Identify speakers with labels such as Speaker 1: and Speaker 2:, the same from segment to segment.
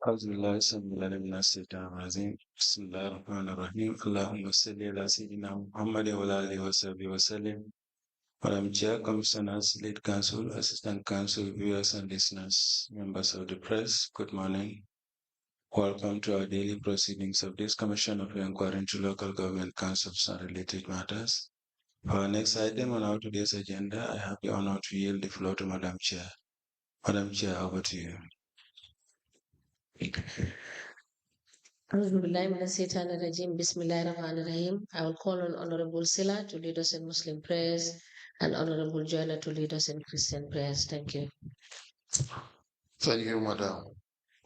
Speaker 1: أعوذ بالله السميع العليم من الشيطان الرجيم بسم الله الرحمن الرحيم اللهم صل على سيدنا محمد وعلى آله وصحبه وسلم. Madam Chair, Commissioners, Lead Counsel, Assistant Counsel, viewers and listeners, members of the press, good morning. Welcome to our daily proceedings of this Commission of Inquiry into Local Government Councils and related matters. For our next item on our today's agenda, I have the honor to yield the floor to Madam Chair. Madam Chair, over to you.
Speaker 2: Bismillahirrahmanirrahim. I will call on Honorable Sila to lead us in Muslim prayers and Honorable Joanna to lead us in Christian prayers. Thank you.
Speaker 3: Thank you, Madam.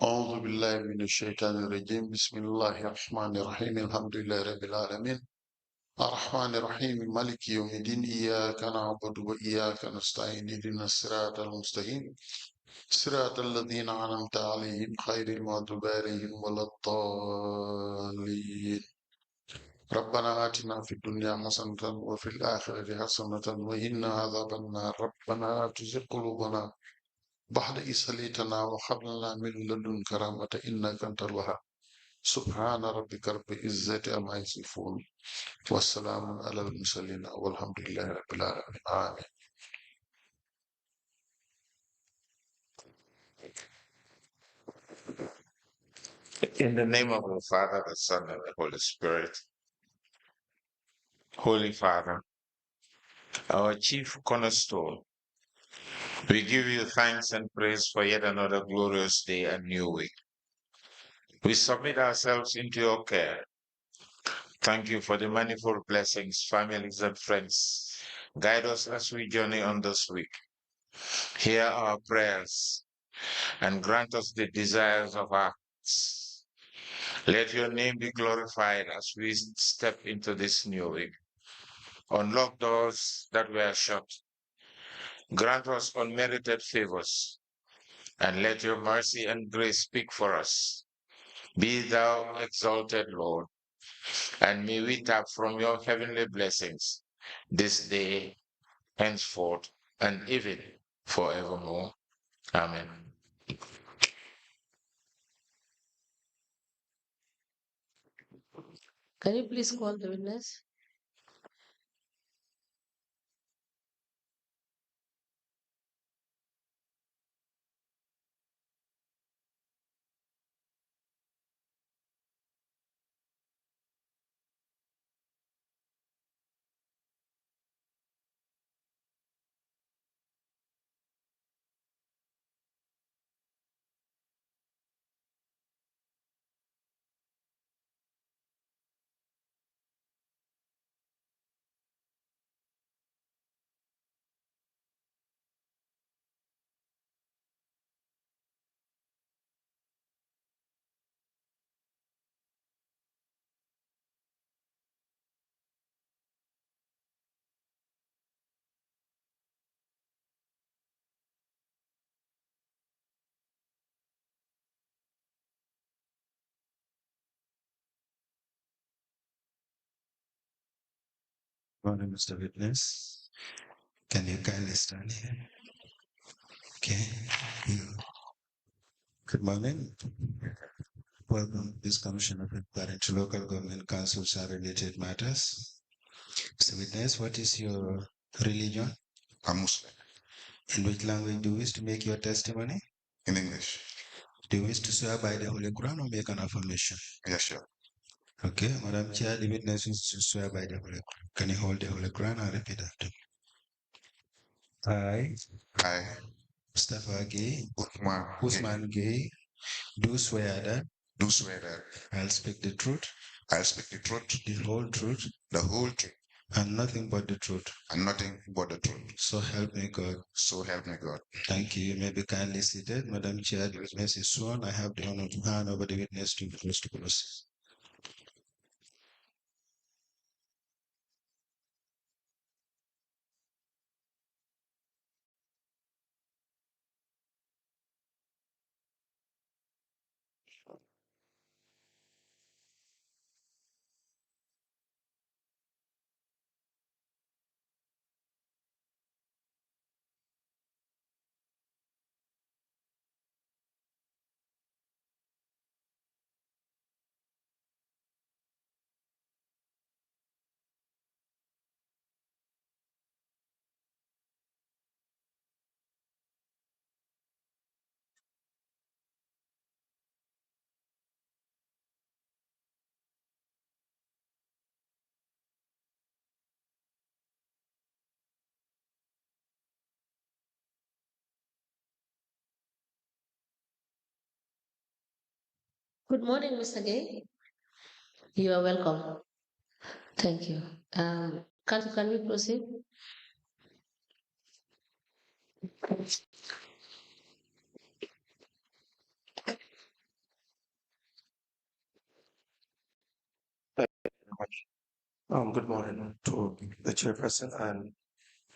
Speaker 3: أعوذ بالله من الشيطان الرجيم بسم الله الرحمن الرحيم الحمد لله رب العالمين الرحمن الرحيم مالك يوم الدين إياك نعبد وإياك نستعين اهدنا الصراط المستقيم صراط الذين أنعمت عليهم غير المغضوب عليهم ولا الضالين ربنا آتنا في الدنيا حسنة وفي الآخرة حسنة وقنا عذاب النار ربنا لا تزغ قلوبنا بعد إذ هديتنا وهب لنا من لدنك رحمة إنك أنت الوهاب سبحان ربك رب العزة عما يصفون والسلام على المرسلين والحمد لله رب العالمين آمين.
Speaker 4: In the name of the Father, the Son, and the Holy Spirit. Holy Father, our chief cornerstone, we give you thanks and praise for yet another glorious day and new week. We submit ourselves into your care. Thank you for the manifold blessings, families, and friends. Guide us as we journey on this week. Hear our prayers and grant us the desires of our hearts. Let your name be glorified as we step into this new week. Unlock doors that were shut. Grant us unmerited favors, and let your mercy and grace speak for us. Be thou exalted, Lord, and may we tap from your heavenly blessings this day, henceforth, and even forevermore. Amen.
Speaker 2: Can you please call the witness?
Speaker 1: Morning, Mr. Witness. Can you kindly stand here? Okay. Good morning. Welcome to this Commission of Inquiry into Local Government Councils and related matters. Mr. Witness, what is your religion?
Speaker 3: I'm Muslim.
Speaker 1: In which language do you wish to make your testimony?
Speaker 3: In English.
Speaker 1: Do you wish to swear by the Holy Quran or make an affirmation?
Speaker 3: Yes, sir.
Speaker 1: Okay, Madam Chair, the witness wishes to swear by the Holy Quran. Can you hold the Holy Quran and repeat after me? I,
Speaker 3: I,
Speaker 1: Mustafa Gay,
Speaker 3: Uthman,
Speaker 1: Usman Gay, do swear that
Speaker 3: do swear that
Speaker 1: I'll speak the truth,
Speaker 3: I'll speak the truth,
Speaker 1: the whole truth,
Speaker 3: the whole truth,
Speaker 1: and nothing but the truth.
Speaker 3: and nothing but the truth.
Speaker 1: So help me God.
Speaker 3: So help me God.
Speaker 1: Thank you. You may be kindly seated. Madam Chair, the witness is sworn. I have the honor to hand over the witness to the first process.
Speaker 2: Good morning, Mr. Gay. You are welcome. Thank you. Can we proceed?
Speaker 5: Good morning to the chairperson and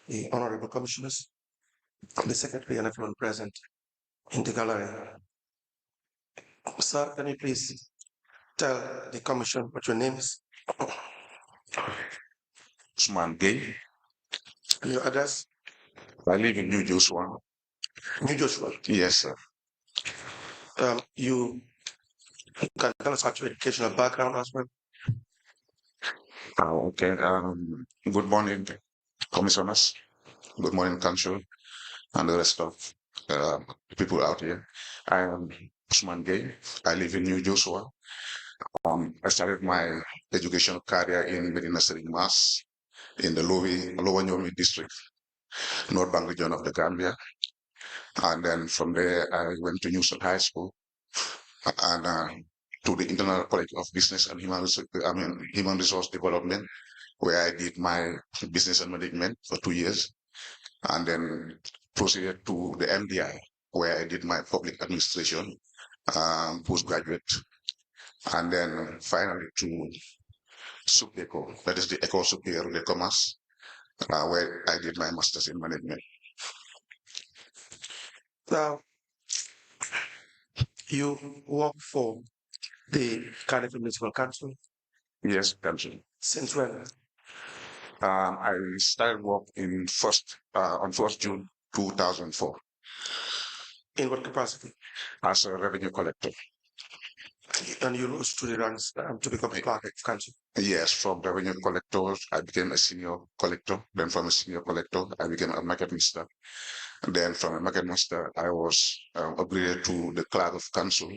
Speaker 5: the honorable commissioners, the secretary, and everyone present in the gallery. Sir, can you please tell the commission what your name is
Speaker 6: Ousman Gaye.
Speaker 5: and your address?
Speaker 6: I live in New Joshua.
Speaker 5: New Joshua.
Speaker 6: Yes, sir.
Speaker 5: You can tell us about your educational background as well.
Speaker 6: Okay. Good morning, commissioners. Good morning, council, and the rest of people out here. I am Ousman Gaye. I live in New Joshua. I started my educational career in Medina City, Mass, in the Lower Nyomi district, North Bank region of the Gambia. And then from there, I went to Newson High School and to the International College of Business and Human Resource Development, where I did my business and management for 2 years, and then proceeded to the MDI, where I did my public administration postgraduate, and then finally to SUPECO, that is the École Supérieure de Commerce, where I did my master's in management.
Speaker 5: Now, you work for the Cardiff Municipal Council
Speaker 6: Yes, council.
Speaker 5: since when?
Speaker 6: I started work on 1st June 2004
Speaker 5: In what capacity?
Speaker 6: as a revenue collector.
Speaker 5: And you rose to the ranks to become a clerk of council.
Speaker 6: Yes, from revenue collector, I became a senior collector. Then from a senior collector, I became a market master. And then from a market master, I was upgraded to the clerk of council,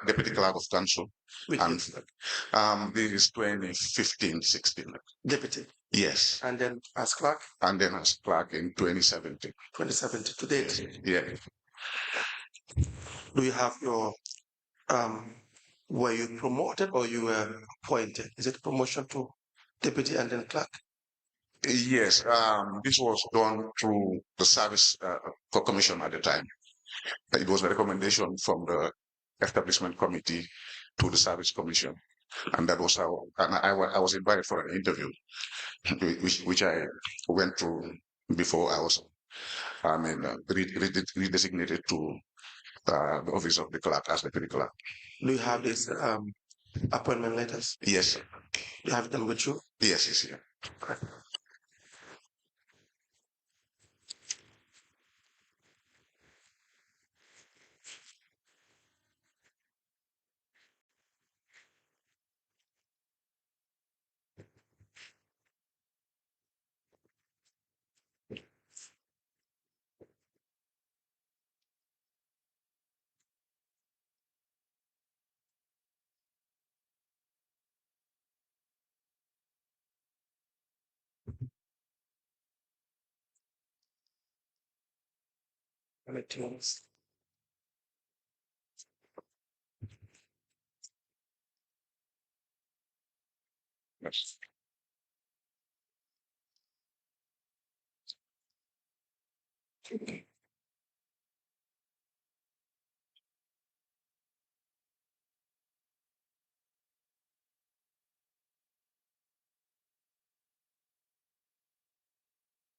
Speaker 6: deputy clerk of council.
Speaker 5: Which
Speaker 6: And
Speaker 5: is
Speaker 6: this is 2015-16.
Speaker 5: deputy.
Speaker 6: Yes.
Speaker 5: And then as clerk?
Speaker 6: And then as clerk in 2017.
Speaker 5: 2017 to date.
Speaker 6: Yeah.
Speaker 5: Do you have your were you promoted or you were appointed? Is it promotion to deputy and then clerk?
Speaker 6: Yes, this was done through the service commission at the time. It was a recommendation from the establishment committee to the service commission, and that was how. And I was invited for an interview, which I went through before I was, redesignated to the office of the clerk as deputy clerk.
Speaker 5: Do you have these appointment letters?
Speaker 6: Yes, sir.
Speaker 5: You have them with you?
Speaker 6: Yes, yes, yeah. Yes.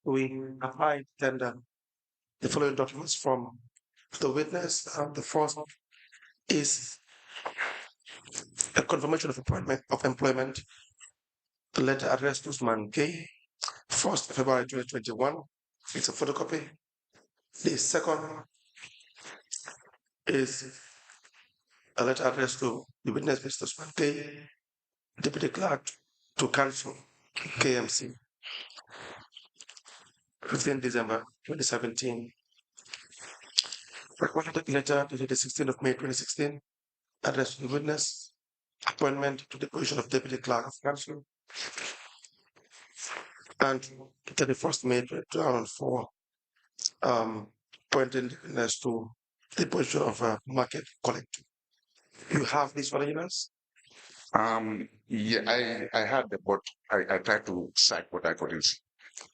Speaker 5: We apply tender the following documents from the witness. The first is a confirmation of employment. The letter addressed to Ousman Gaye, 1st February 2021. It's a photocopy. The second is a letter addressed to the witness, Mr. Ousman Gaye, Deputy Clerk to Council, KMC, 15 December 2017. Recorded letter dated the 16th of May 2016, addressed to the witness, appointment to the position of Deputy Clerk of Council, and 31st May 2004, appointing the witness to the position of market collector. You have these originals?
Speaker 6: Yeah, I had the, but I tried to cite what I couldn't see.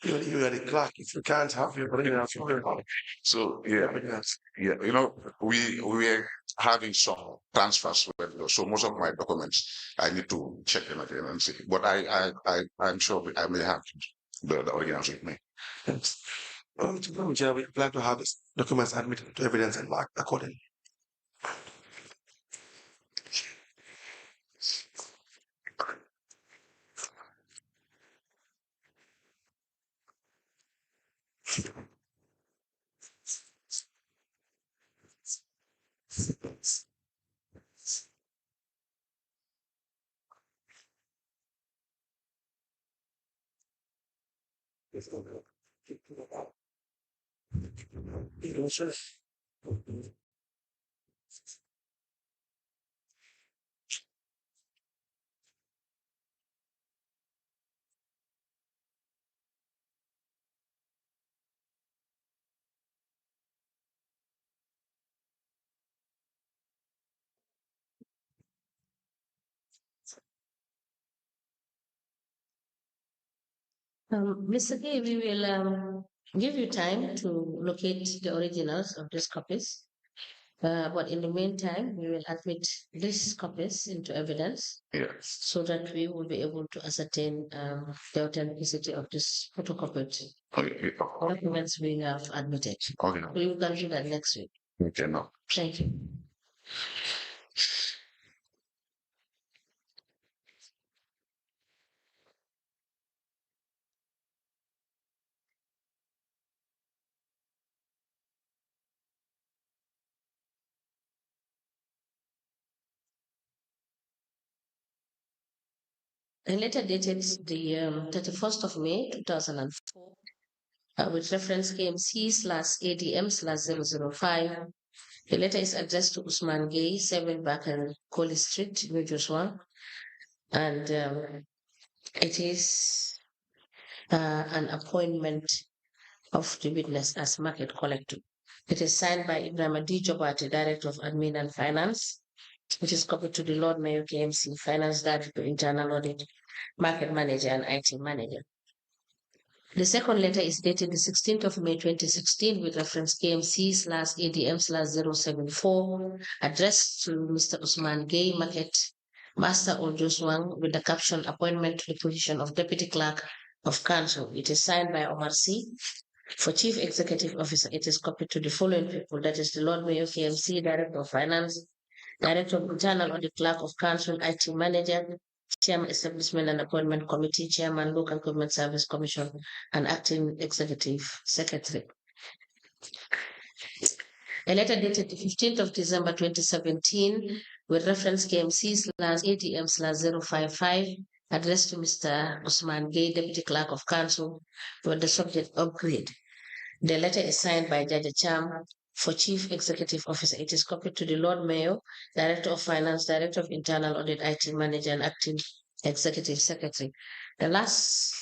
Speaker 5: You are the clerk. If you can't have your originals, you will have
Speaker 6: So yeah,
Speaker 5: evidence.
Speaker 6: yeah, we were having some transfers, so most of my documents I need to check them again and see. But I'm sure I may have the originals with me.
Speaker 5: Yes. Chair, we would like to have these documents admitted to evidence and marked accordingly.
Speaker 2: Mr. Gay, we will give you time to locate the originals of these copies. But in the meantime, we will admit these copies into evidence
Speaker 6: Yes.
Speaker 2: so that we will be able to ascertain the authenticity of this photocopied
Speaker 6: Okay.
Speaker 2: documents we have admitted.
Speaker 6: Okay.
Speaker 2: We will do that next week.
Speaker 6: Okay. No.
Speaker 2: Thank you. A letter dated the 31st of May 2004 with reference KMC/ADM/005. The letter is addressed to Usman Gay, 7 Bakar Colley Street, New Joshua, and it is an appointment of the witness as market collector. It is signed by Ibrahim D. Jobati, Director of Admin and Finance, which is copied to the Lord Mayor KMC, Finance Director, Internal Audit, Market Manager, and IT Manager. The second letter is dated the 16th of May 2016 with reference KMC/ADM/074, addressed to Mr. Usman Gay, Market Master Oljoswang, with the caption Appointment to the position of Deputy Clerk of Council. It is signed by Omar C. For Chief Executive Officer, it is copied to the following people, that is the Lord Mayor KMC, Director of Finance, Director of Internal Audit, Clerk of Council, IT Manager, Chairman Establishment and Appointment Committee, Chairman Local Government Service Commission, and Acting Executive Secretary. A letter dated the 15th of December 2017 with reference KMC/ATM/055 addressed to Mr. Usman Gay, Deputy Clerk of Council, with the subject upgrade. The letter is signed by Judge Cham. For Chief Executive Officer, it is copied to the Lord Mayor, Director of Finance, Director of Internal Audit, IT Manager, and Acting Executive Secretary. The last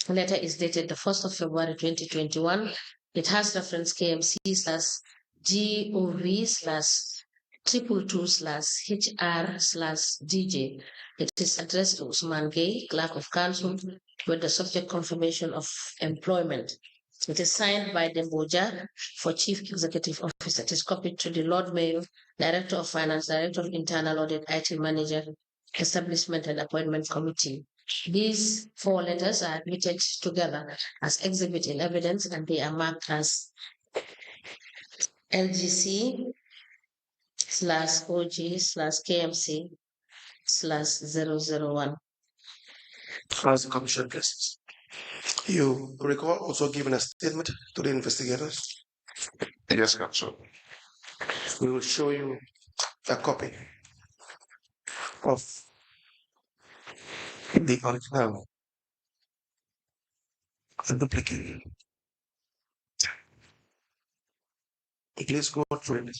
Speaker 2: letter is dated the 1st of February 2021. It has reference KMC/GOV/222/HR/DJ. It is addressed to Usman Gay, Clerk of Council, with the subject confirmation of employment. It is signed by Demboja for Chief Executive Officer. It is copied to the Lord Mayor, Director of Finance, Director of Internal Audit, IT Manager, Establishment and Appointment Committee. These 4 letters are admitted together as exhibit in evidence, and they are marked as LGC/OG/KMC/001.
Speaker 5: As the commission guests, you recall also giving a statement to the investigators.
Speaker 6: Yes, Council.
Speaker 5: We will show you a copy of the original, the duplicate. Please go through it.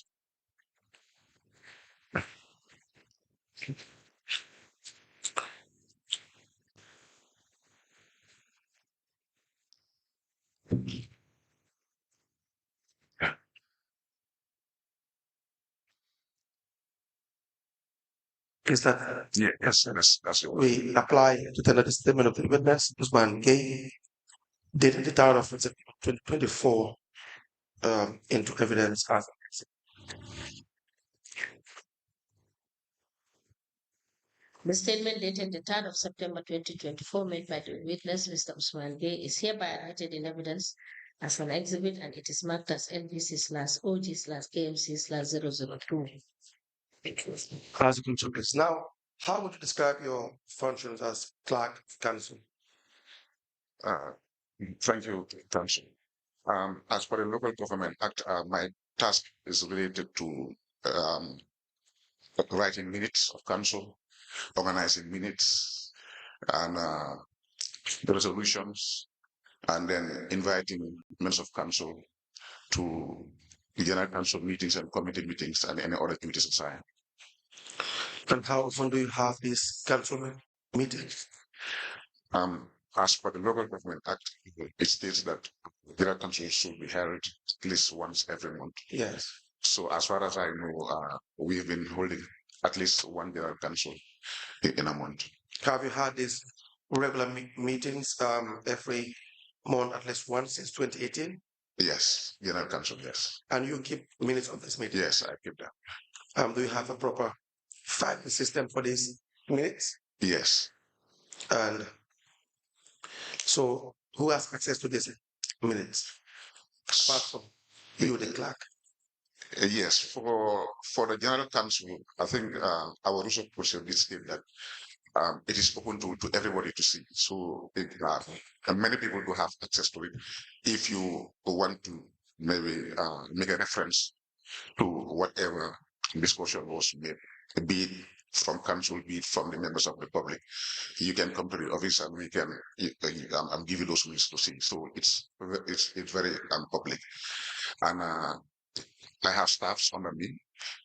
Speaker 5: Is that
Speaker 6: Yeah, yes, that's your
Speaker 5: we apply to tender the statement of the witness, Usman Gay, dated the 3rd of September 2024, into evidence as
Speaker 2: The statement dated the 3rd of September 2024 made by the witness, Mr. Usman Gay, is hereby admitted in evidence as an exhibit and it is marked as NBC/OG/KMC/002.
Speaker 5: as contributors. Now, how would you describe your functions as clerk of council?
Speaker 6: Thank you, Council. As per the Local Government Act, my task is related to um, writing minutes of council, organizing minutes, and the resolutions, and then inviting members of council to the general council meetings and committee meetings and any other duties assigned.
Speaker 5: And how often do you have these council meetings?
Speaker 6: As per the Local Government Act, it states that general council should be held at least once every month.
Speaker 5: Yes.
Speaker 6: So as far as I know, we've been holding at least one general council in a month.
Speaker 5: Have you had these regular meetings every month at least once since 2018?
Speaker 6: Yes, general council, yes.
Speaker 5: And you keep minutes of this meeting?
Speaker 6: Yes, I keep that.
Speaker 5: Do you have a proper filing system for these minutes?
Speaker 6: Yes.
Speaker 5: And so who has access to these minutes? Apart from you, the clerk.
Speaker 6: Yes, for the general council, I think our rules of procedure state that it is open to everybody to see. So and many people do have access to it. If you want to maybe make a reference to whatever discussion was made, be it from council, be it from the members of the public, you can come to the office and we can give you those links to see. So it's very public, and I have staffs under me,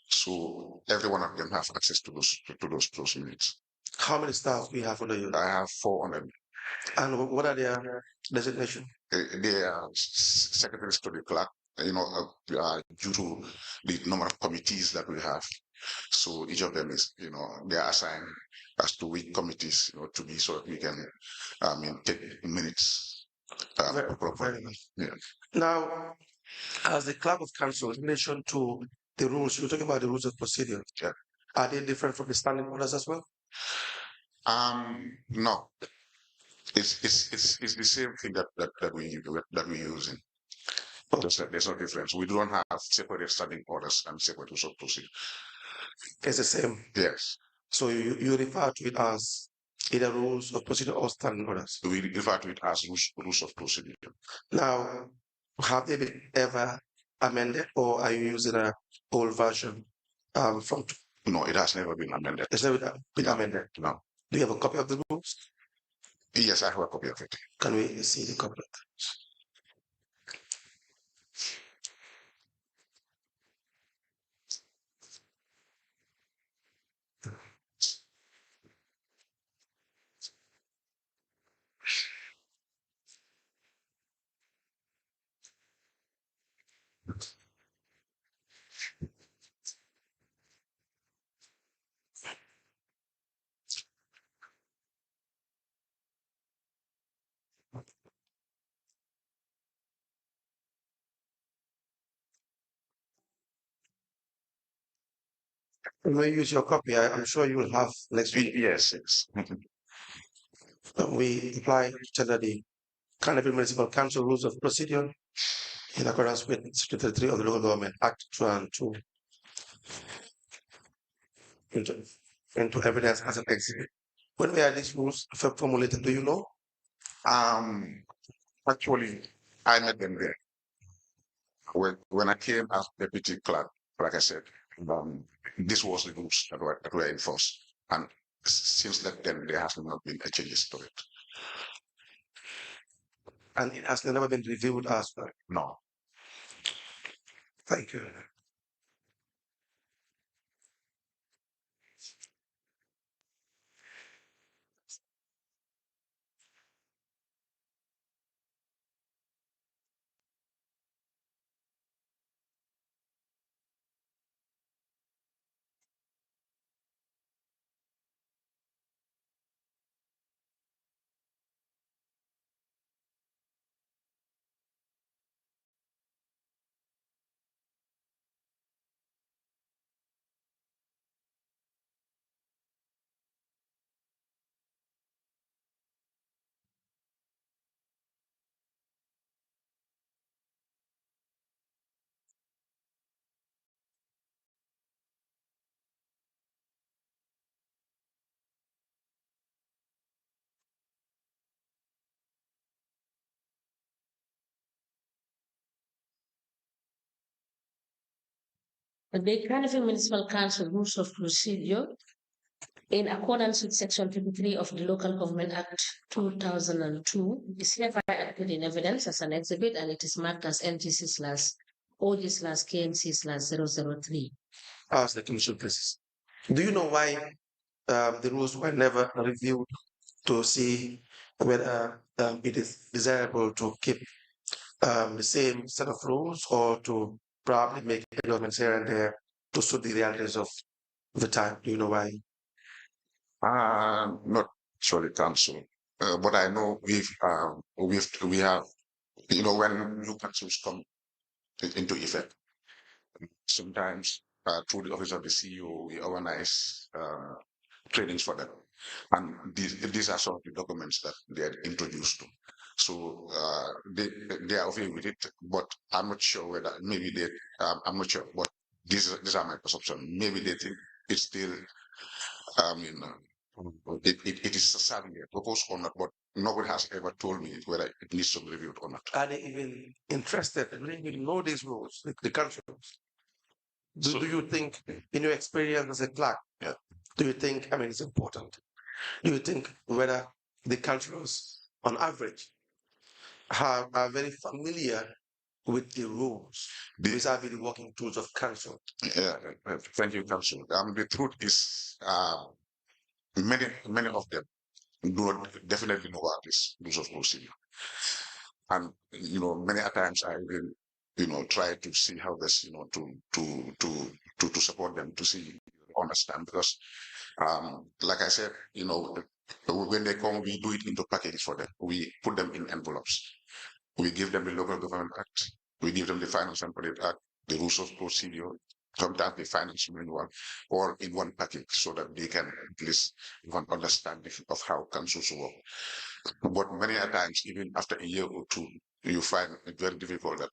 Speaker 6: so every one of them have access to those minutes.
Speaker 5: How many staff do you have under you?
Speaker 6: I have 4 under me.
Speaker 5: And what are their designation?
Speaker 6: They are secretaries to the clerk, due to the number of committees that we have. So each of them is, they are assigned as to which committees, to be, so that we can, take minutes properly. Yeah.
Speaker 5: Now, as the clerk of council, in relation to the rules, you're talking about the rules of procedure.
Speaker 6: Yeah.
Speaker 5: Are they different from the standing orders as well?
Speaker 6: No. It's the same thing that we're using. There's no difference. We don't have separate standing orders and separate rules of procedure.
Speaker 5: It's the same.
Speaker 6: Yes.
Speaker 5: So you refer to it as either rules of procedure or standing orders.
Speaker 6: We refer to it as rules of procedure.
Speaker 5: Now, have they been ever amended, or are you using an old version from?
Speaker 6: No, it has never been amended.
Speaker 5: It's never been amended.
Speaker 6: No.
Speaker 5: Do you have a copy of the rules?
Speaker 6: Yes, I have a copy of it.
Speaker 5: Can we see the copy of it? When we use your copy, I'm sure you will have next week.
Speaker 6: Yes.
Speaker 5: We apply to the Carnival Municipal Council Rules of Procedure in accordance with Section 33 of the Local Government Act 2002 into evidence as an exhibit. When were these rules formulated? Do you know?
Speaker 6: Actually, I met them there. When I came as deputy clerk, like I said, this was the rules that were enforced, and since that then there has not been a changes to it.
Speaker 5: And it has never been reviewed as well.
Speaker 6: No.
Speaker 5: Thank you.
Speaker 2: The Carnival Municipal Council Rules of Procedure, in accordance with Section 53 of the Local Government Act 2002, is hereby admitted in evidence as an exhibit, and it is marked as NGC/OG/KMC/003.
Speaker 5: Ask the Commission, please. Do you know why the rules were never reviewed to see whether it is desirable to keep the same set of rules or to probably make adjustments here and there to suit the realities of the time? Do you know why?
Speaker 6: Not surely council. But I know we have, when new councils come into effect, sometimes through the office of the CEO, we organize trainings for them. And these are some of the documents that they are introduced to. So they are okay with it, but I'm not sure whether maybe I'm not sure, but these are my perception. Maybe they think it's still, it is certainly proposed or not, but nobody has ever told me whether it needs to be reviewed or not.
Speaker 5: Are they even interested? Do they even know these rules, the country rules? Do you think, in your experience as a clerk, do you think, it's important? Do you think whether the councillors, on average, are very familiar with the rules, vis-a-vis the working tools of council?
Speaker 6: Yeah, thank you, council. The truth is, many of them do not definitely know about this rules of procedure. And many a times I will, try to see how this, to support them to see, understand, because like I said, when they come, we do it into packages for them. We put them in envelopes. We give them the Local Government Act. We give them the Finance and Audit Act, the rules of procedure, sometimes the finance manual, all in one package, so that they can at least have an understanding of how councils work. But many a times, even after a year or two, you find it very difficult that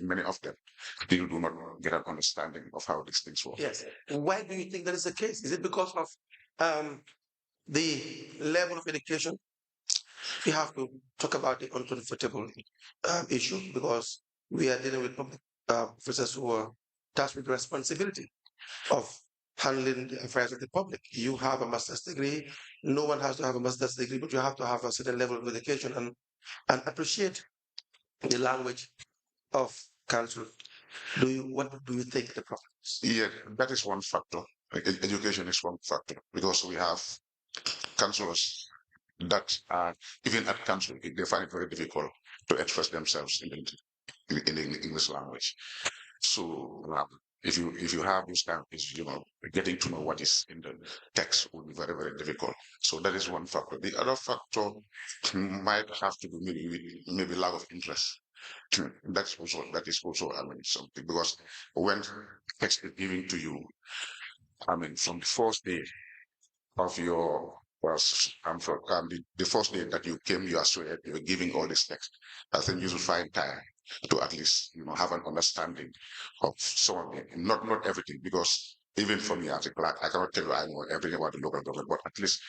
Speaker 6: many of them still do not get an understanding of how these things work.
Speaker 5: Yes. Why do you think that is the case? Is it because of the level of education? We have to talk about the uncomfortable issue, because we are dealing with public officers who are tasked with the responsibility of handling the affairs of the public. You have a master's degree. No one has to have a master's degree, but you have to have a certain level of education and appreciate the language of council. What do you think the problem is?
Speaker 6: Yeah, that is one factor. Education is one factor, because we have councillors that are, even at council, they find it very difficult to express themselves in the English language. So if you have this kind of issue, getting to know what is in the text will be very, very difficult. So that is one factor. The other factor might have to do maybe lack of interest. That is also something, because when text is given to you, from the first day of your the first day that you came, you are swear you're giving all this text. I think you should find time to at least have an understanding of some of it. Not everything, because even for me as a clerk, I cannot tell you I know everything about the local government, but at least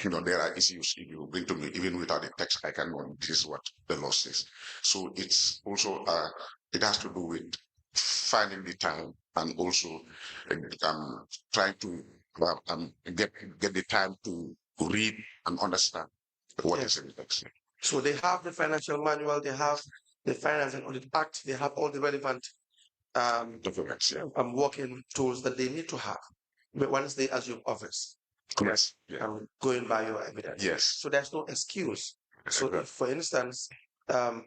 Speaker 6: there are issues if you bring to me, even without the text, I can know this is what the law says. So it's also it has to do with finding the time, and also trying to get the time to read and understand what is in the text.
Speaker 5: So they have the financial manual, they have the Finance and Audit Act, they have all the relevant
Speaker 6: documents,
Speaker 5: working tools that they need to have once they assume office.
Speaker 6: Yes. Yeah.
Speaker 5: Going by your evidence.
Speaker 6: Yes.
Speaker 5: So there's no excuse. So if, for instance, a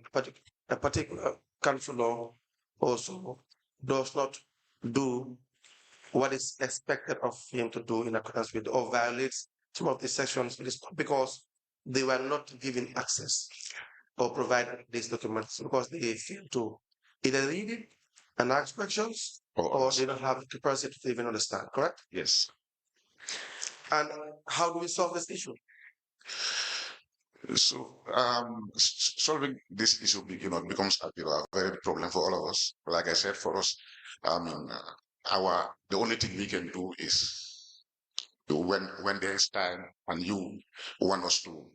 Speaker 5: particular councillor also does not do what is expected of him to do in accordance with, or violates some of the sections, it is not because they were not given access or provided these documents, because they fail to either read it and ask questions, or they don't have the capacity to even understand, correct?
Speaker 6: Yes.
Speaker 5: And how do we solve this issue?
Speaker 6: So solving this issue, becomes a very big problem for all of us. Like I said, for us, the only thing we can do is when there is time and you want us to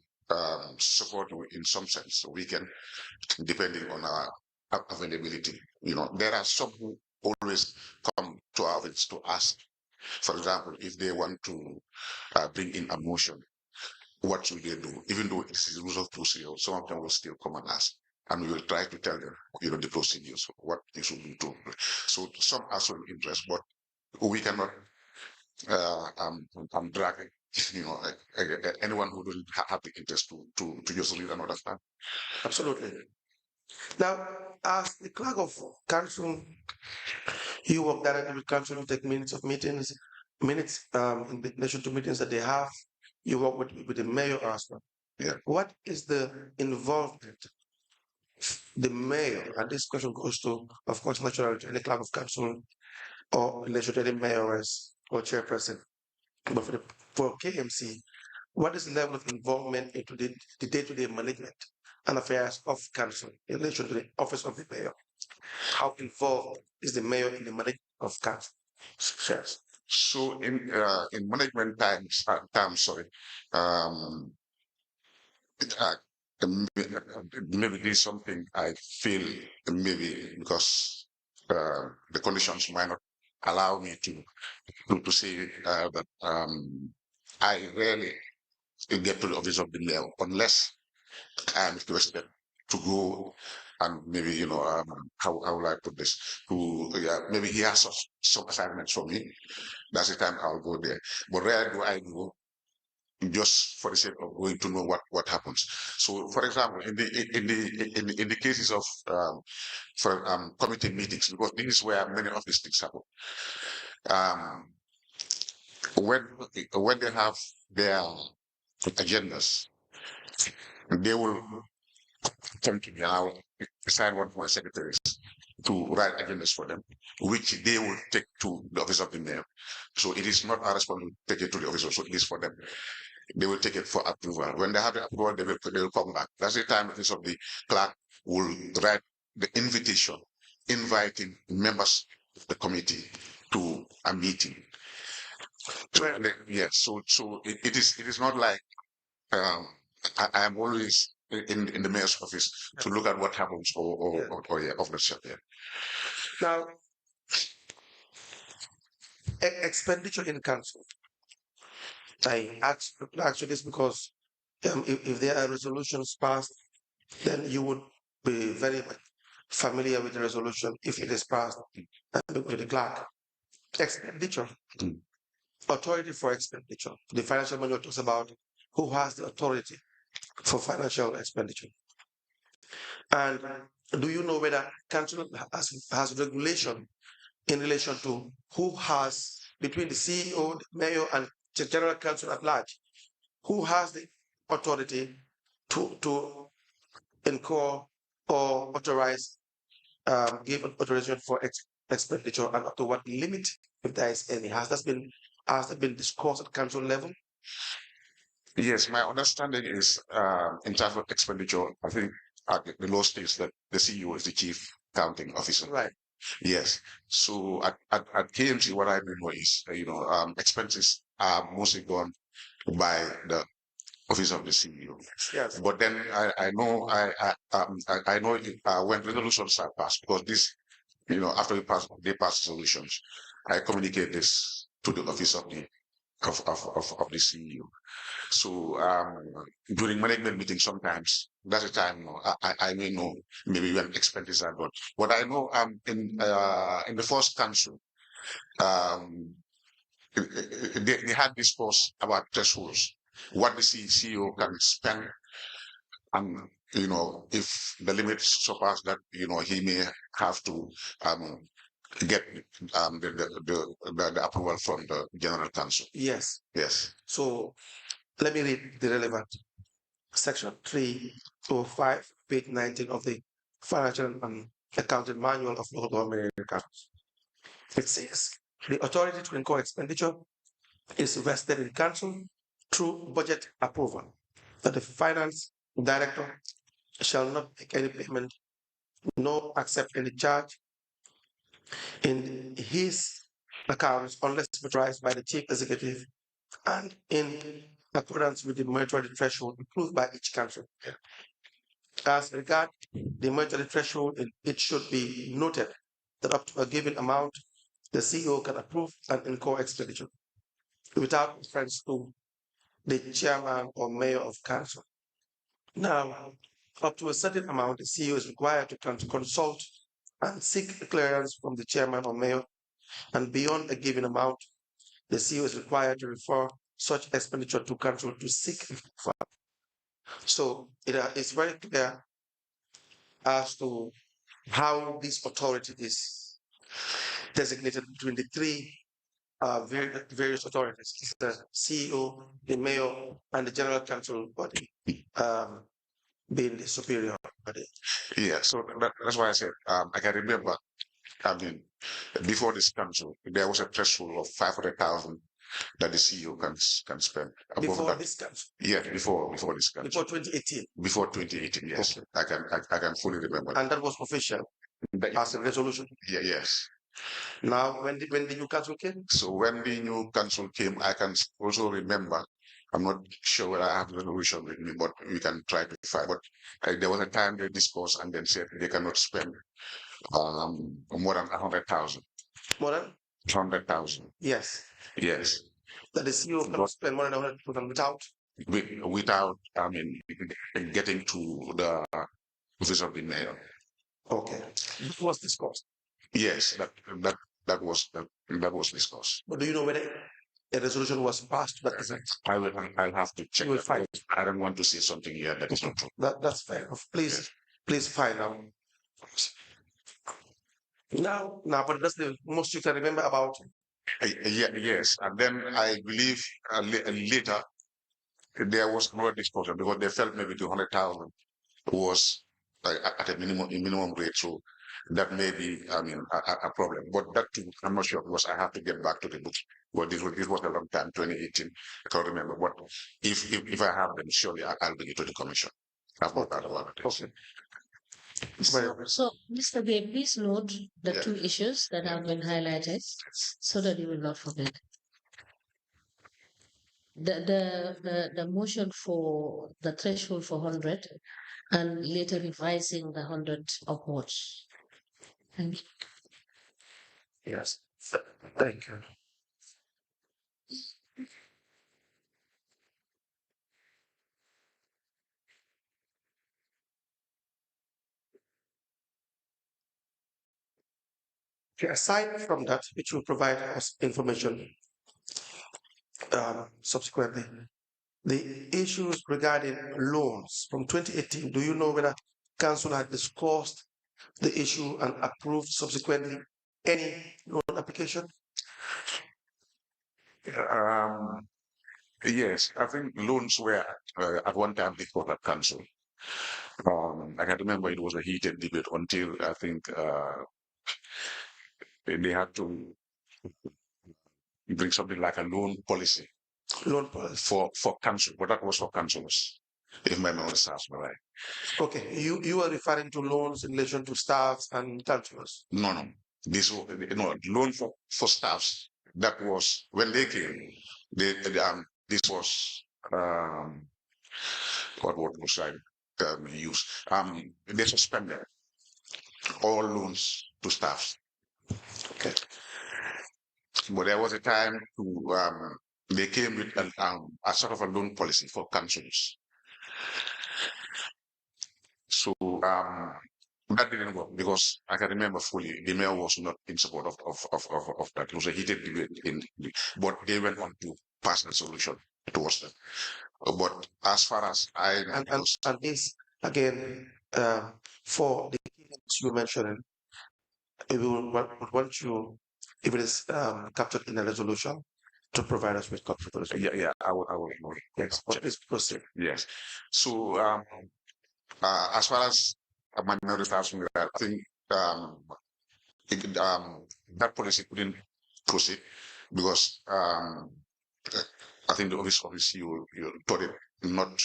Speaker 6: support you in some sense, so we can, depending on our availability. There are some who always come to our office to ask. For example, if they want to bring in a motion, what should they do? Even though this is rules of procedure, some of them will still come and ask. And we will try to tell them, the procedures, what they should do. So some are showing interest, but we cannot drag, anyone who doesn't have the interest to just read and understand.
Speaker 5: Absolutely. Now, as the clerk of council, you work directly with council, you take minutes of meetings, minutes in relation to meetings that they have. You work with the mayor as well.
Speaker 6: Yeah.
Speaker 5: What is the involvement the mayor, and this question goes to, of course, naturally to any clerk of council or legislative mayoress or chairperson, but for KMC, what is the level of involvement into the day-to-day management and affairs of council in relation to the office of the mayor? How involved is the mayor in the management of council? Yes.
Speaker 6: So in management terms, sorry, maybe this is something I feel maybe because the conditions might not allow me to say that I rarely get to the office of the mayor unless I am requested to go and maybe how will I put this, to maybe he has some assignments for me. That's the time I'll go there. But rarely do I go just for the sake of going to know what happens. So, for example, in the cases of committee meetings, because this is where many of these things happen. When they have their agendas, they will come to me and I'll assign one of my secretaries to write agendas for them, which they will take to the office of the mayor. So it is not our responsibility to take it to the office, so it is for them. They will take it for approval. When they have the approval, they will come back. That's the time the office of the clerk will write the invitation, inviting members of the committee to a meeting. So, yes, so it is not like I am always in the mayor's office to look at what happens or of the shop. Yeah.
Speaker 5: Now, expenditure in council. I ask you this because if there are resolutions passed, then you would be very much familiar with the resolution if it is passed with the clerk. Expenditure. Authority for expenditure. The financial manual talks about who has the authority for financial expenditure. And do you know whether council has regulation in relation to who has, between the CEO, the mayor, and the general council at large, who has the authority to incur or authorize, give authorization for expenditure, and up to what limit, if there is any? Has that been discussed at council level?
Speaker 6: Yes, my understanding is in terms of expenditure, I think the law states that the CEO is the chief accounting officer.
Speaker 5: Right.
Speaker 6: Yes. So at KMC, what I know is, expenses are mostly done by the office of the CEO.
Speaker 5: Yes.
Speaker 6: But then I know when resolutions are passed, because this, after they pass resolutions, I communicate this to the office of the CEO. So during management meetings, sometimes that's the time I may know maybe when expenses are done. But I know in the first council, they had discussed about thresholds, what the CEO can spend, and if the limit surpass that, he may have to get the approval from the general council.
Speaker 5: Yes.
Speaker 6: Yes.
Speaker 5: So let me read the relevant section 305, page 19 of the Financial and Accounting Manual of Local Government Accounts. It says the authority to incur expenditure is vested in council through budget approval. That the finance director shall not make any payment nor accept any charge in his accounts unless authorized by the chief executive and in accordance with the monetary threshold approved by each council. As regard the monetary threshold, it should be noted that up to a given amount, the CEO can approve and incur expenditure without reference to the chairman or mayor of council. Now, up to a certain amount, the CEO is required to consult and seek clearance from the chairman or mayor, and beyond a given amount, the CEO is required to refer such expenditure to council to seek approval. So it's very clear as to how this authority is designated between the three various authorities: the CEO, the mayor, and the general council body, being the superior body.
Speaker 6: Yeah, so that's why I said I can remember. I mean, before this council, there was a threshold of 500,000 that the CEO can spend.
Speaker 5: Before this council?
Speaker 6: Yeah, before this council.
Speaker 5: Before 2018? Before 2018,
Speaker 6: yes.
Speaker 5: Okay.
Speaker 6: I can fully remember.
Speaker 5: And that was official as a resolution?
Speaker 6: Yeah, yes.
Speaker 5: Now, when the new council came?
Speaker 6: So when the new council came, I can also remember, I'm not sure whether I have the resolution with me, but we can try to find. But there was a time they discussed and then said they cannot spend more than 100,000.
Speaker 5: More than
Speaker 6: 100,000.
Speaker 5: Yes.
Speaker 6: Yes.
Speaker 5: That the CEO cannot spend more than 100,000
Speaker 6: without, I mean, getting to the office of the mayor.
Speaker 5: Okay. What was discussed?
Speaker 6: Yes, that was discussed.
Speaker 5: But do you know whether a resolution was passed?
Speaker 6: I'll have to check.
Speaker 5: You will find.
Speaker 6: I don't want to say something here that is not true.
Speaker 5: That's fair. Please find out. Now, but that's the most you can remember about.
Speaker 6: Yes, and then I believe later there was no discussion because they felt maybe 200,000 was at a minimum rate, so that may be, I mean, a problem. But that too, I'm not sure because I have to get back to the book. But this was a long time, 2018. I can't remember. But if I have them, surely I'll bring it to the commission. I've got that about it.
Speaker 5: Okay.
Speaker 2: So, Mr. Gaye, please note the two issues that have been highlighted so that you will not forget. The motion for the threshold for 100 and later revising the 100 upwards. Thank you.
Speaker 5: Yes. Thank you. Okay, aside from that, which will provide us information subsequently, the issues regarding loans from 2018, do you know whether council had discussed the issue and approved subsequently any loan application?
Speaker 6: Yes, I think loans were at one time before that council. I can remember it was a heated debate until I think they had to bring something like a loan policy.
Speaker 5: Loan policy
Speaker 6: for council, but that was for councillors, if my memory serves me right.
Speaker 5: Okay, you are referring to loans in relation to staffs and councillors?
Speaker 6: No. This was loan for staffs. That was when they came. This was what was I use? They suspended all loans to staffs.
Speaker 5: Okay.
Speaker 6: But there was a time to they came with a sort of a loan policy for councils. So that didn't work because I can remember fully the mayor was not in support of that. It was a heated debate but they went on to pass the solution towards that. But as far as I know,
Speaker 5: and this again for the things you mentioned, we would want you, if it is captured in a resolution, to provide us with copies of the resolution.
Speaker 6: Yeah, I will.
Speaker 5: Yes, please proceed.
Speaker 6: Yes. So as far as my memory starts with that, I think that policy couldn't proceed because I think the office you thought it not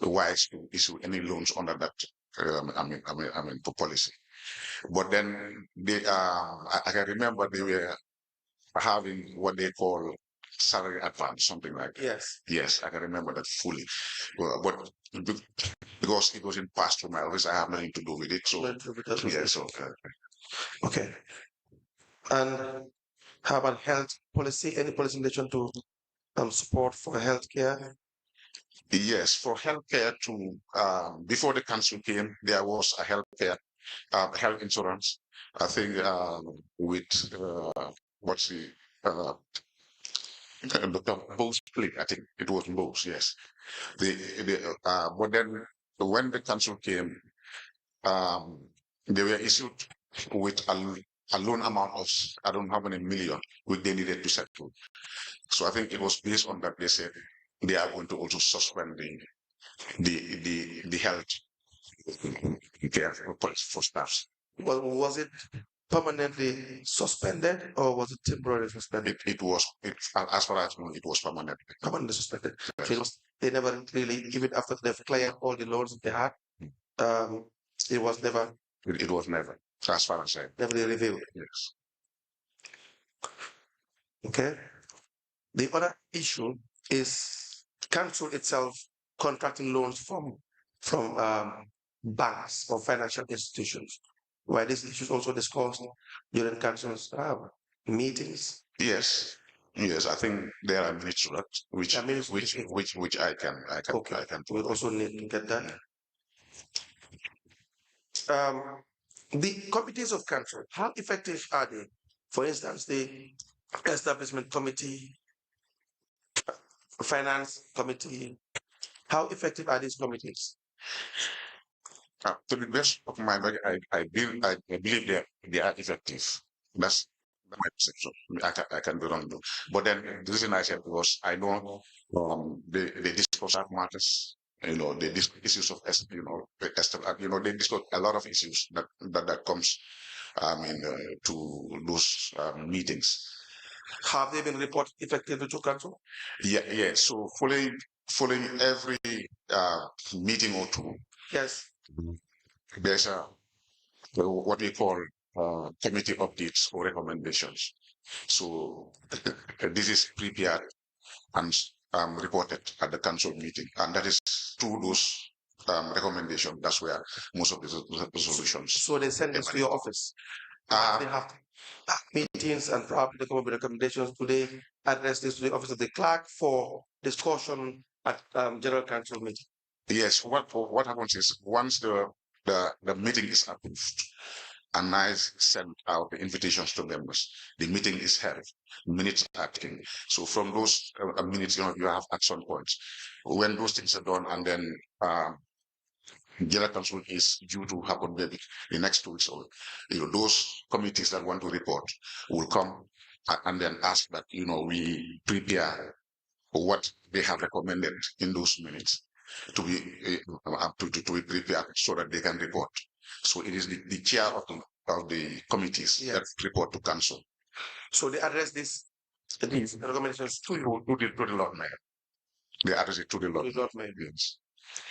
Speaker 6: wise to issue any loans under that policy. But then they I can remember they were having what they call salary advance, something like that. Yes, I can remember that fully. But because it was in past to my office, I have nothing to do with it. So yes,
Speaker 5: Okay. And how about health policy? Any policy in relation to support for healthcare?
Speaker 6: Yes, for healthcare before the council came, there was a healthcare, health insurance. I think with what's the Bose split, I think it was Bose, yes. But then when the council came, um, they were issued with a loan amount of, I don't know how many million, which they needed to settle. So I think it was based on that they said they are going to also suspend the health care for staffs.
Speaker 5: Well, was it permanently suspended or was it temporarily suspended?
Speaker 6: As far as I know, it was
Speaker 5: Permanently suspended.
Speaker 6: Yes.
Speaker 5: So they never really, even after they've cleared all the loans that they had, it was never.
Speaker 6: It was never, as far as I know.
Speaker 5: Never reviewed.
Speaker 6: Yes.
Speaker 5: Okay. The other issue is council itself contracting loans from banks or financial institutions, where this issue is also discussed during council's meetings.
Speaker 6: Yes. Yes, I think there are minutes to that, which I can
Speaker 5: Okay.
Speaker 6: I can.
Speaker 5: We'll also need to get that. The committees of council, how effective are they? For instance, the establishment committee, finance committee, how effective are these committees?
Speaker 6: To the best of my knowledge, I believe they are effective. That's my perception. I can be wrong though. But then the reason I said was I know they discuss that matters. They discuss issues of they discuss a lot of issues that comes to those meetings.
Speaker 5: Have they been reported effectively to council?
Speaker 6: Yeah. So following every meeting or two.
Speaker 5: Yes.
Speaker 6: There's what we call committee updates or recommendations. So this is prepared and reported at the council meeting, and that is through those recommendations. That's where most of the resolutions.
Speaker 5: So they send this to your office. They have meetings and probably they come up with recommendations. Do they address this to the office of the clerk for discussion at general council meeting?
Speaker 6: Yes. What happens is once the meeting is approved, and I send out the invitations to members. The meeting is held. Minutes are taken. So from those minutes, you have action points. When those things are done, and then general council is due to happen maybe the next 2 weeks, or those committees that want to report will come and then ask that we prepare what they have recommended in those minutes to be prepared so that they can report. So it is the chair of the committees that report to council.
Speaker 5: So they address these recommendations to you.
Speaker 6: To the Lord Mayor. They address it to the Lord
Speaker 5: Mayor.
Speaker 6: Yes.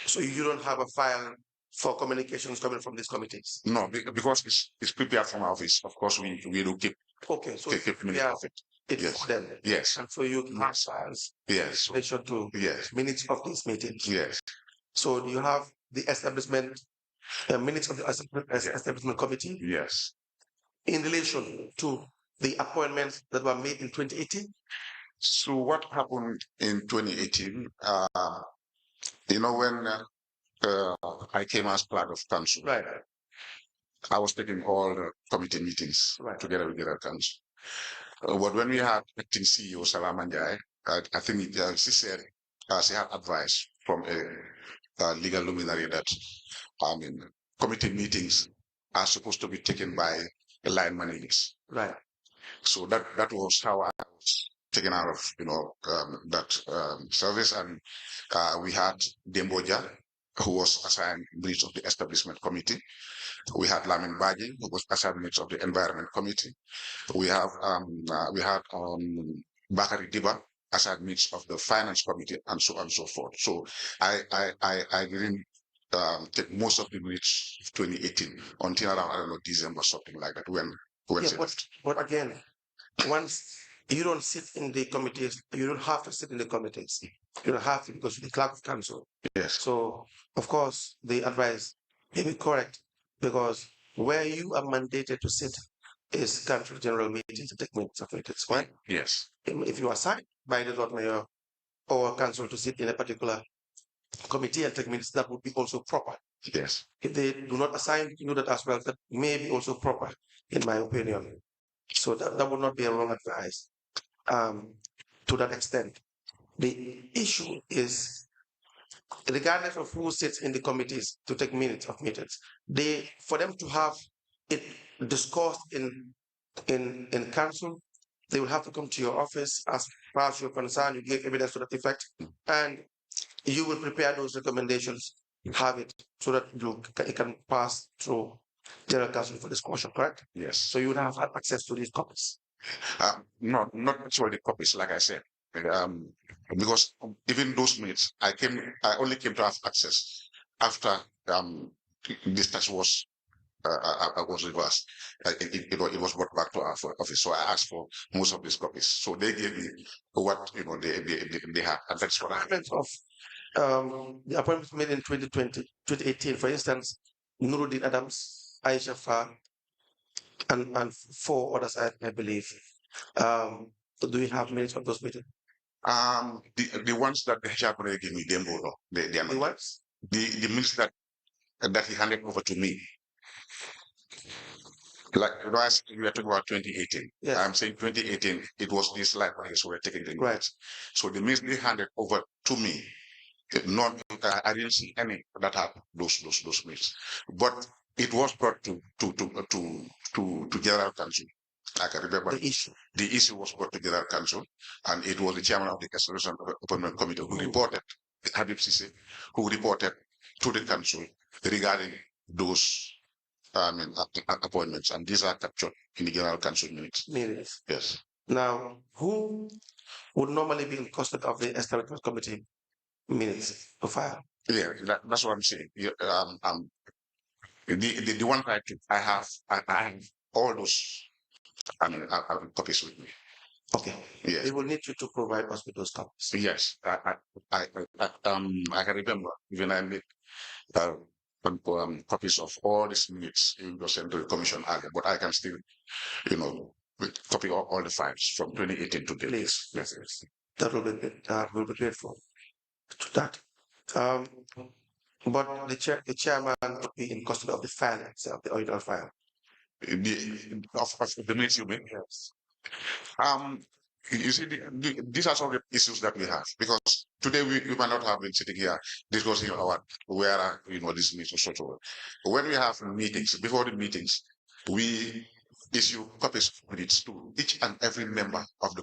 Speaker 5: So you don't have a file for communications coming from these committees?
Speaker 6: No, because it's prepared from our office. Of course, we do keep.
Speaker 5: Okay, so
Speaker 6: keep minutes of it.
Speaker 5: It's for them.
Speaker 6: Yes.
Speaker 5: And so you have files.
Speaker 6: Yes.
Speaker 5: Relation to minutes of these meetings.
Speaker 6: Yes.
Speaker 5: So do you have the establishment minutes of the establishment committee?
Speaker 6: Yes.
Speaker 5: In relation to the appointments that were made in 2018?
Speaker 6: So what happened in 2018? When I came as part of council,
Speaker 5: right?
Speaker 6: I was taking all the committee meetings together with the council. But when we had acting CEO Joanna Hall, I think she said she had advice from a legal luminary that committee meetings are supposed to be taken by the line managers.
Speaker 5: Right.
Speaker 6: So that was how I was taken out of that service, and we had Demboja, who was assigned lead of the establishment committee. We had Lamin Baji, who was assigned lead of the environment committee. We had Bakari Diba, assigned lead of the finance committee, and so on and so forth. So I didn't take most of the minutes of 2018 until around, I don't know, December, something like that, when
Speaker 5: but again, once you don't sit in the committees, you don't have to sit in the committees. You don't have to, because you're the clerk of council.
Speaker 6: Yes.
Speaker 5: So of course the advice may be correct, because where you are mandated to sit is council general meetings to take minutes of meetings, right?
Speaker 6: Yes.
Speaker 5: If you are assigned by the Lord Mayor or council to sit in a particular committee and take minutes, that would be also proper.
Speaker 6: Yes.
Speaker 5: If they do not assign you that as well, that may be also proper, in my opinion. So that would not be a wrong advice. To that extent, the issue is, regardless of who sits in the committees to take minutes of meetings, for them to have it discussed in council, they will have to come to your office as far as you're concerned. You give evidence to that effect, and you will prepare those recommendations, have it so that it can pass through general council for discussion, correct?
Speaker 6: Yes.
Speaker 5: So you would have had access to these copies.
Speaker 6: Not actually the copies, like I said, because even those minutes, I only came to have access after this tax was reversed. It was brought back to our office. So I asked for most of these copies. So they gave me what they had, and that's what I had.
Speaker 5: The appointments made in 2020, 2018, for instance, Nuruddin Adams, Aisha Fa, and four others, I believe. Do you have minutes of those meetings?
Speaker 6: The ones that the HR gave me, they are not.
Speaker 5: The ones?
Speaker 6: The minutes that he handed over to me. Like, as we are talking about 2018.
Speaker 5: Yes.
Speaker 6: I'm saying 2018, it was this libraries who were taking the minutes.
Speaker 5: Right.
Speaker 6: So the minutes they handed over to me, I didn't see any that had those minutes. But it was brought to general council. I can remember
Speaker 5: the
Speaker 6: issue was brought to general council, and it was the chairman of the Constitution Appointment Committee who reported, Habib Sisi, who reported to the council regarding those appointments, and these are captured in the general council minutes. Yes.
Speaker 5: Now, who would normally be in custody of the establishment committee minutes to file?
Speaker 6: Yeah, that's what I'm saying. The one I have all those copies with me.
Speaker 5: Okay.
Speaker 6: Yes.
Speaker 5: We will need you to provide us with those copies.
Speaker 6: Yes. I can remember even I made copies of all these minutes in the Central Commission earlier, but I can still, copy all the files from 2018 to date.
Speaker 5: Please. Yes. That will be grateful to that. But the chairman would be in custody of the file itself, the original file.
Speaker 6: Of the minutes you make?
Speaker 5: Yes.
Speaker 6: You see, these are some of the issues that we have, because today we might not have been sitting here discussing about where are these meetings or so. When we have meetings, before the meetings, we issue copies of minutes to each and every member of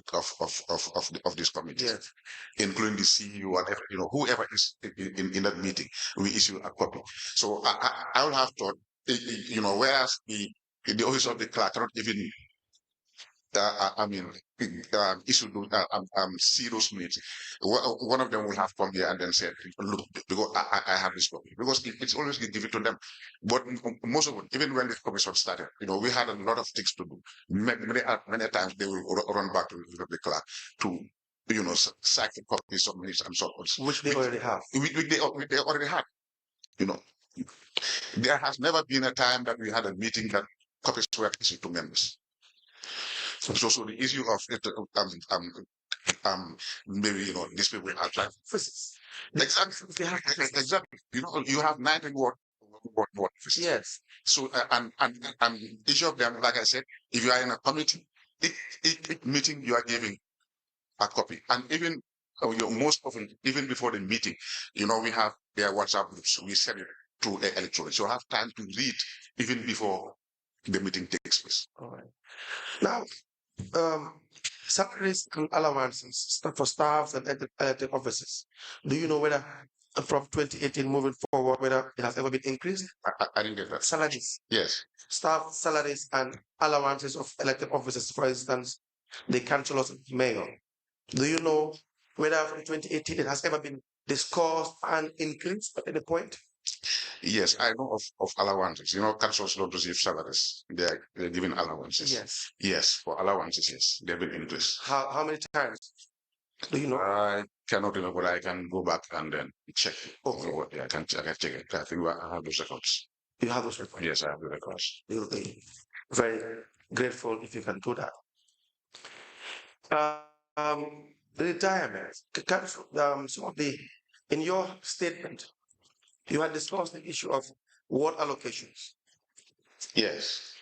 Speaker 6: this committee,
Speaker 5: yes,
Speaker 6: including the CEO and whoever is in that meeting. We issue a copy. So I will have to, whereas the office of the clerk cannot even issue see those minutes. One of them will have come here and then said, look, because I have this copy, because it's always given to them. But most of it, even when the commission started, we had a lot of things to do. Many times they will run back to the clerk to sack the copies of minutes and so on,
Speaker 5: which they already have.
Speaker 6: Which they already had. There has never been a time that we had a meeting that copies were issued to members. So the issue of it, maybe these people are like exactly. You have 19 word offices.
Speaker 5: Yes.
Speaker 6: So and each of them, like I said, if you are in a committee, each meeting you are giving a copy, and even most often, even before the meeting, we have their WhatsApp groups. We send it to electronic, so you have time to read even before the meeting takes place.
Speaker 5: All right. Now, salaries and allowances for staffs and elected officers. Do you know whether from 2018 moving forward, whether it has ever been increased?
Speaker 6: I didn't get that.
Speaker 5: Salaries.
Speaker 6: Yes.
Speaker 5: Staff salaries and allowances of elected officers, for instance, the councillors and mayor. Do you know whether from 2018 it has ever been discussed and increased at any point?
Speaker 6: Yes, I know of allowances. Councils don't receive salaries. They're given allowances.
Speaker 5: Yes.
Speaker 6: Yes, for allowances, yes. They've been increased.
Speaker 5: How many times? Do you know?
Speaker 6: I cannot remember, but I can go back and then check. Okay. I can check it. I think I have those records.
Speaker 5: You have those records.
Speaker 6: Yes, I have the records.
Speaker 5: You'll be very grateful if you can do that. Retirement. Some of the in your statement, you had discussed the issue of ward allocations.
Speaker 6: Yes.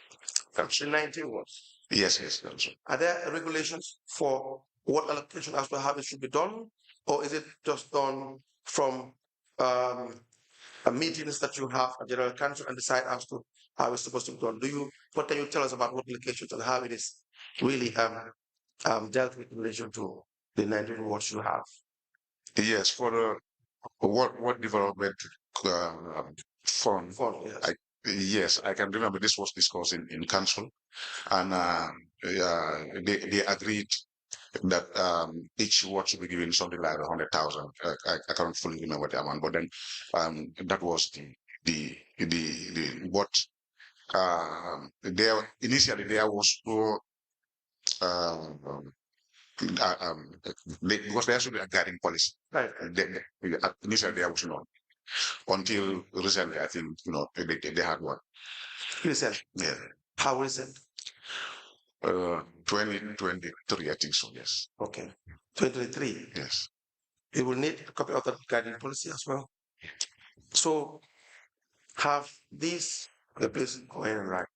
Speaker 5: The 19 wards.
Speaker 6: Yes, Council.
Speaker 5: Are there regulations for what allocation as to how it should be done, or is it just done from meetings that you have at General Council and decide as to how it's supposed to be done? What can you tell us about what allocations and how it is really dealt with in relation to the 19 wards you have?
Speaker 6: Yes, for the what development fund?
Speaker 5: Yes.
Speaker 6: Yes, I can remember this was discussed in council, and they agreed that each ward should be given something like 100,000. I can't fully remember the amount, but then that was the what there initially there was no because there should be a guiding policy.
Speaker 5: Right.
Speaker 6: Initially there was none until recently. I think they had one.
Speaker 5: Recent.
Speaker 6: Yeah.
Speaker 5: How recent?
Speaker 6: 2023, I think so. Yes.
Speaker 5: Okay. 2023.
Speaker 6: Yes.
Speaker 5: You will need a copy of the guiding policy as well. So have these, please go ahead and write.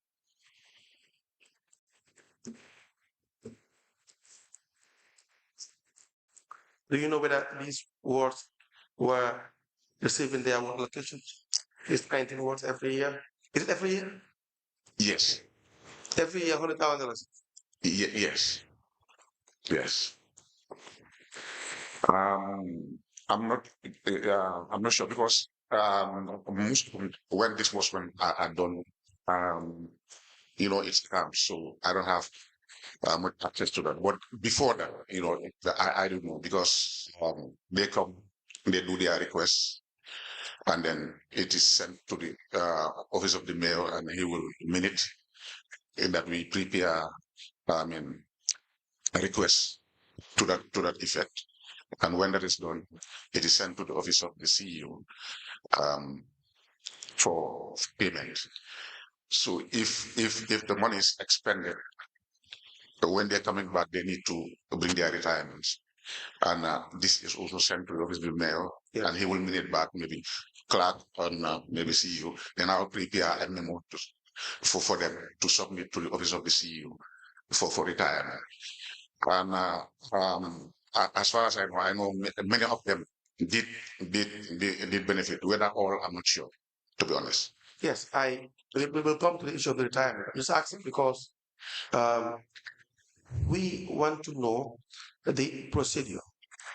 Speaker 5: Do you know whether these wards were receiving their award allocations? Is 19 wards every year? Is it every year?
Speaker 6: Yes.
Speaker 5: Every year, $100,000.
Speaker 6: Yes. Yes. I'm not sure because when this was when I done it's so I don't have much access to that. But before that, I don't know because they come, they do their requests, and then it is sent to the office of the mayor, and he will minute that we prepare a request to that effect. And when that is done, it is sent to the office of the CEO for payment. So if the money is expended, when they're coming back, they need to bring their retirements. And this is also sent to the office of the mayor, and he will minute back, maybe clerk or maybe CEO. Then I'll prepare a memo for them to submit to the office of the CEO for retirement. And as far as I know many of them did benefit. Whether all, I'm not sure, to be honest.
Speaker 5: Yes, we will come to the issue of the retirement. I'm just asking because we want to know the procedure.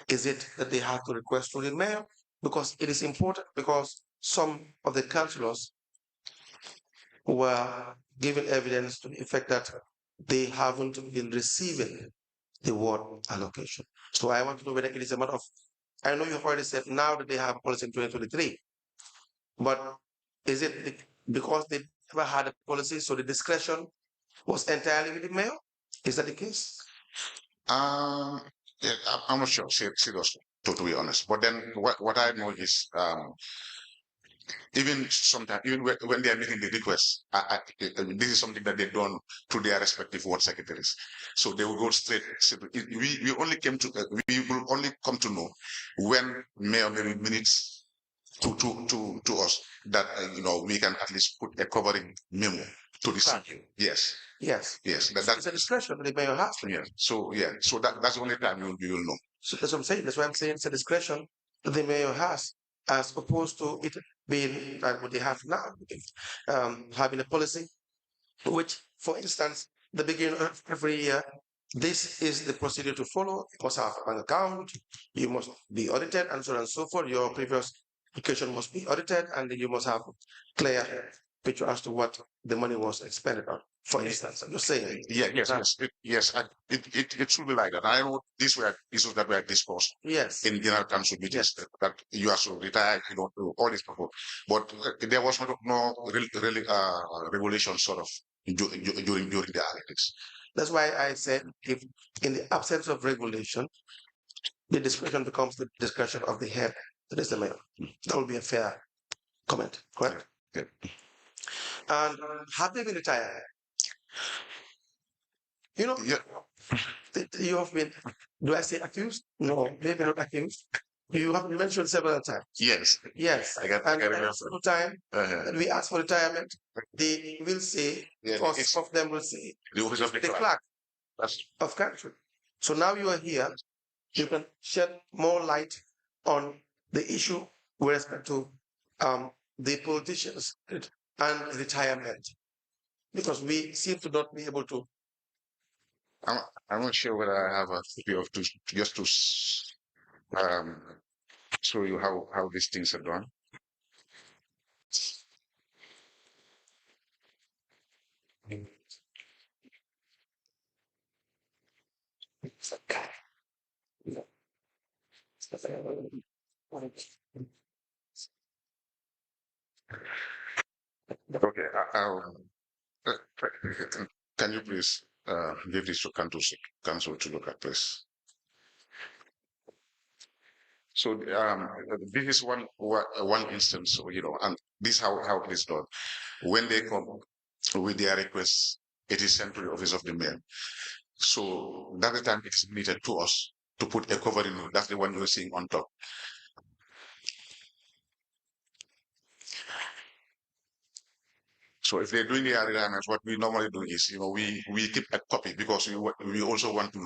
Speaker 5: Is it that they have to request to the mayor? Because it is important, because some of the councillors were given evidence to the effect that they haven't been receiving the ward allocation. So I want to know whether it is a matter of, I know you've already said now that they have policy in 2023, but is it because they never had a policy, so the discretion was entirely with the mayor? Is that the case?
Speaker 6: Yeah, I'm not sure, seriously, to be honest. But then what I know is even sometimes, even when they are making the request, this is something that they've done to their respective ward secretaries. So they will go straight. We only we will only come to know when mayor maybe minutes to us that we can at least put a covering memo to the CEO. Yes.
Speaker 5: Yes.
Speaker 6: That's
Speaker 5: a discretion that the mayor has.
Speaker 6: Yes. So that's the only time you will know.
Speaker 5: So that's what I'm saying. That's why I'm saying it's a discretion that the mayor has, as opposed to it being like what they have now, having a policy, which, for instance, the beginning of every year, this is the procedure to follow. You must have an account, you must be audited, and so on and so forth. Your previous application must be audited, and you must have clear picture as to what the money was expended on. For instance, I'm just saying.
Speaker 6: It should be like that. I know these were issues that were discussed.
Speaker 5: Yes.
Speaker 6: In general council meetings that you are so retired, all this stuff. But there was no really regulation sort of during the analytics.
Speaker 5: That's why I said, if in the absence of regulation, the discretion becomes the discretion of the head, that is the mayor. That would be a fair comment, correct?
Speaker 6: Yeah.
Speaker 5: And have they been retired? You know,
Speaker 6: Yeah.
Speaker 5: you have been, do I say accused? No, maybe not accused. You have been mentioned several times.
Speaker 6: Yes.
Speaker 5: Yes.
Speaker 6: I got
Speaker 5: And
Speaker 6: remember.
Speaker 5: every single time that we ask for retirement, they will say,
Speaker 6: Yeah,
Speaker 5: first
Speaker 6: it's
Speaker 5: of them will say,
Speaker 6: the office of the
Speaker 5: the
Speaker 6: clerk.
Speaker 5: clerk
Speaker 6: That's
Speaker 5: of country. So now you are here, you can shed more light on the issue with respect to the politicians and retirement, because we seem to not be able to.
Speaker 6: I'm, I'm not sure whether I have a copy of just to um, show you how these things are done. Okay. Uh, can you please give this to council to look at, please? So this is one instance, and this how it is done. When they come with their requests, it is sent to the office of the mayor. So that the time it's needed to us to put a covering. That's the one you're seeing on top. So if they're doing the requirements, what we normally do is, we keep a copy because we also want to,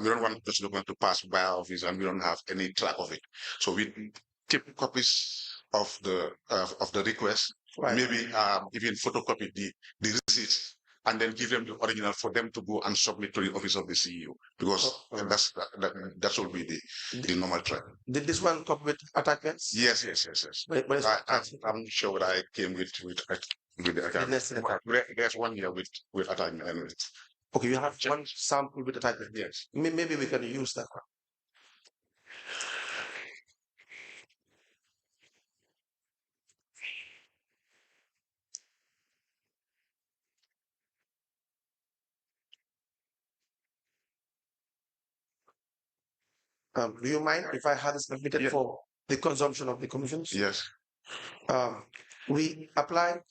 Speaker 6: we don't want this document to pass by our office and we don't have any track of it. So we keep copies of the request,
Speaker 5: Right.
Speaker 6: maybe even photocopy the receipts and then give them the original for them to go and submit to the office of the CEO, because that will be the normal track.
Speaker 5: Did this one come with attachments?
Speaker 6: Yes.
Speaker 5: But it's
Speaker 6: I'm sure that I came with the attachment. There's one here with attachment anyway.
Speaker 5: okay, you have one sample with attachment.
Speaker 6: Yes.
Speaker 5: Maybe we can use that one. Do you mind if I have this submitted
Speaker 6: Yeah.
Speaker 5: for the consumption of the commissions?
Speaker 6: Yes.
Speaker 5: We apply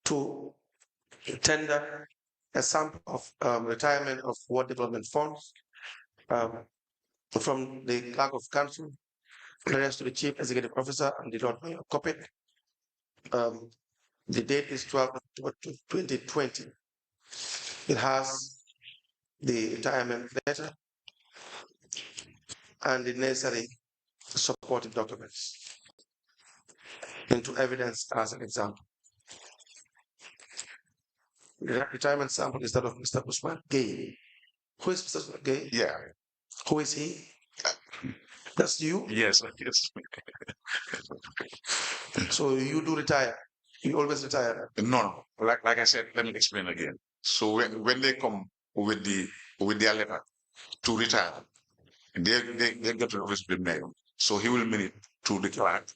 Speaker 5: to tender a sample of retirement of ward development funds from the clerk of council, clearance to the chief executive officer and the Lord Mayor copy. The date is 12 October 2020. It has the retirement letter and the necessary supporting documents into evidence as an example. The retirement sample is that of Mr. Usman Gaye. Who is Mr. Usman Gaye?
Speaker 6: Yeah.
Speaker 5: Who is he? That's you?
Speaker 6: Yes.
Speaker 5: So you do retire. You always retire.
Speaker 6: No. Like I said, let me explain again. So when they come with their letter to retire, they get to office with mail. So he will mail it to the clerk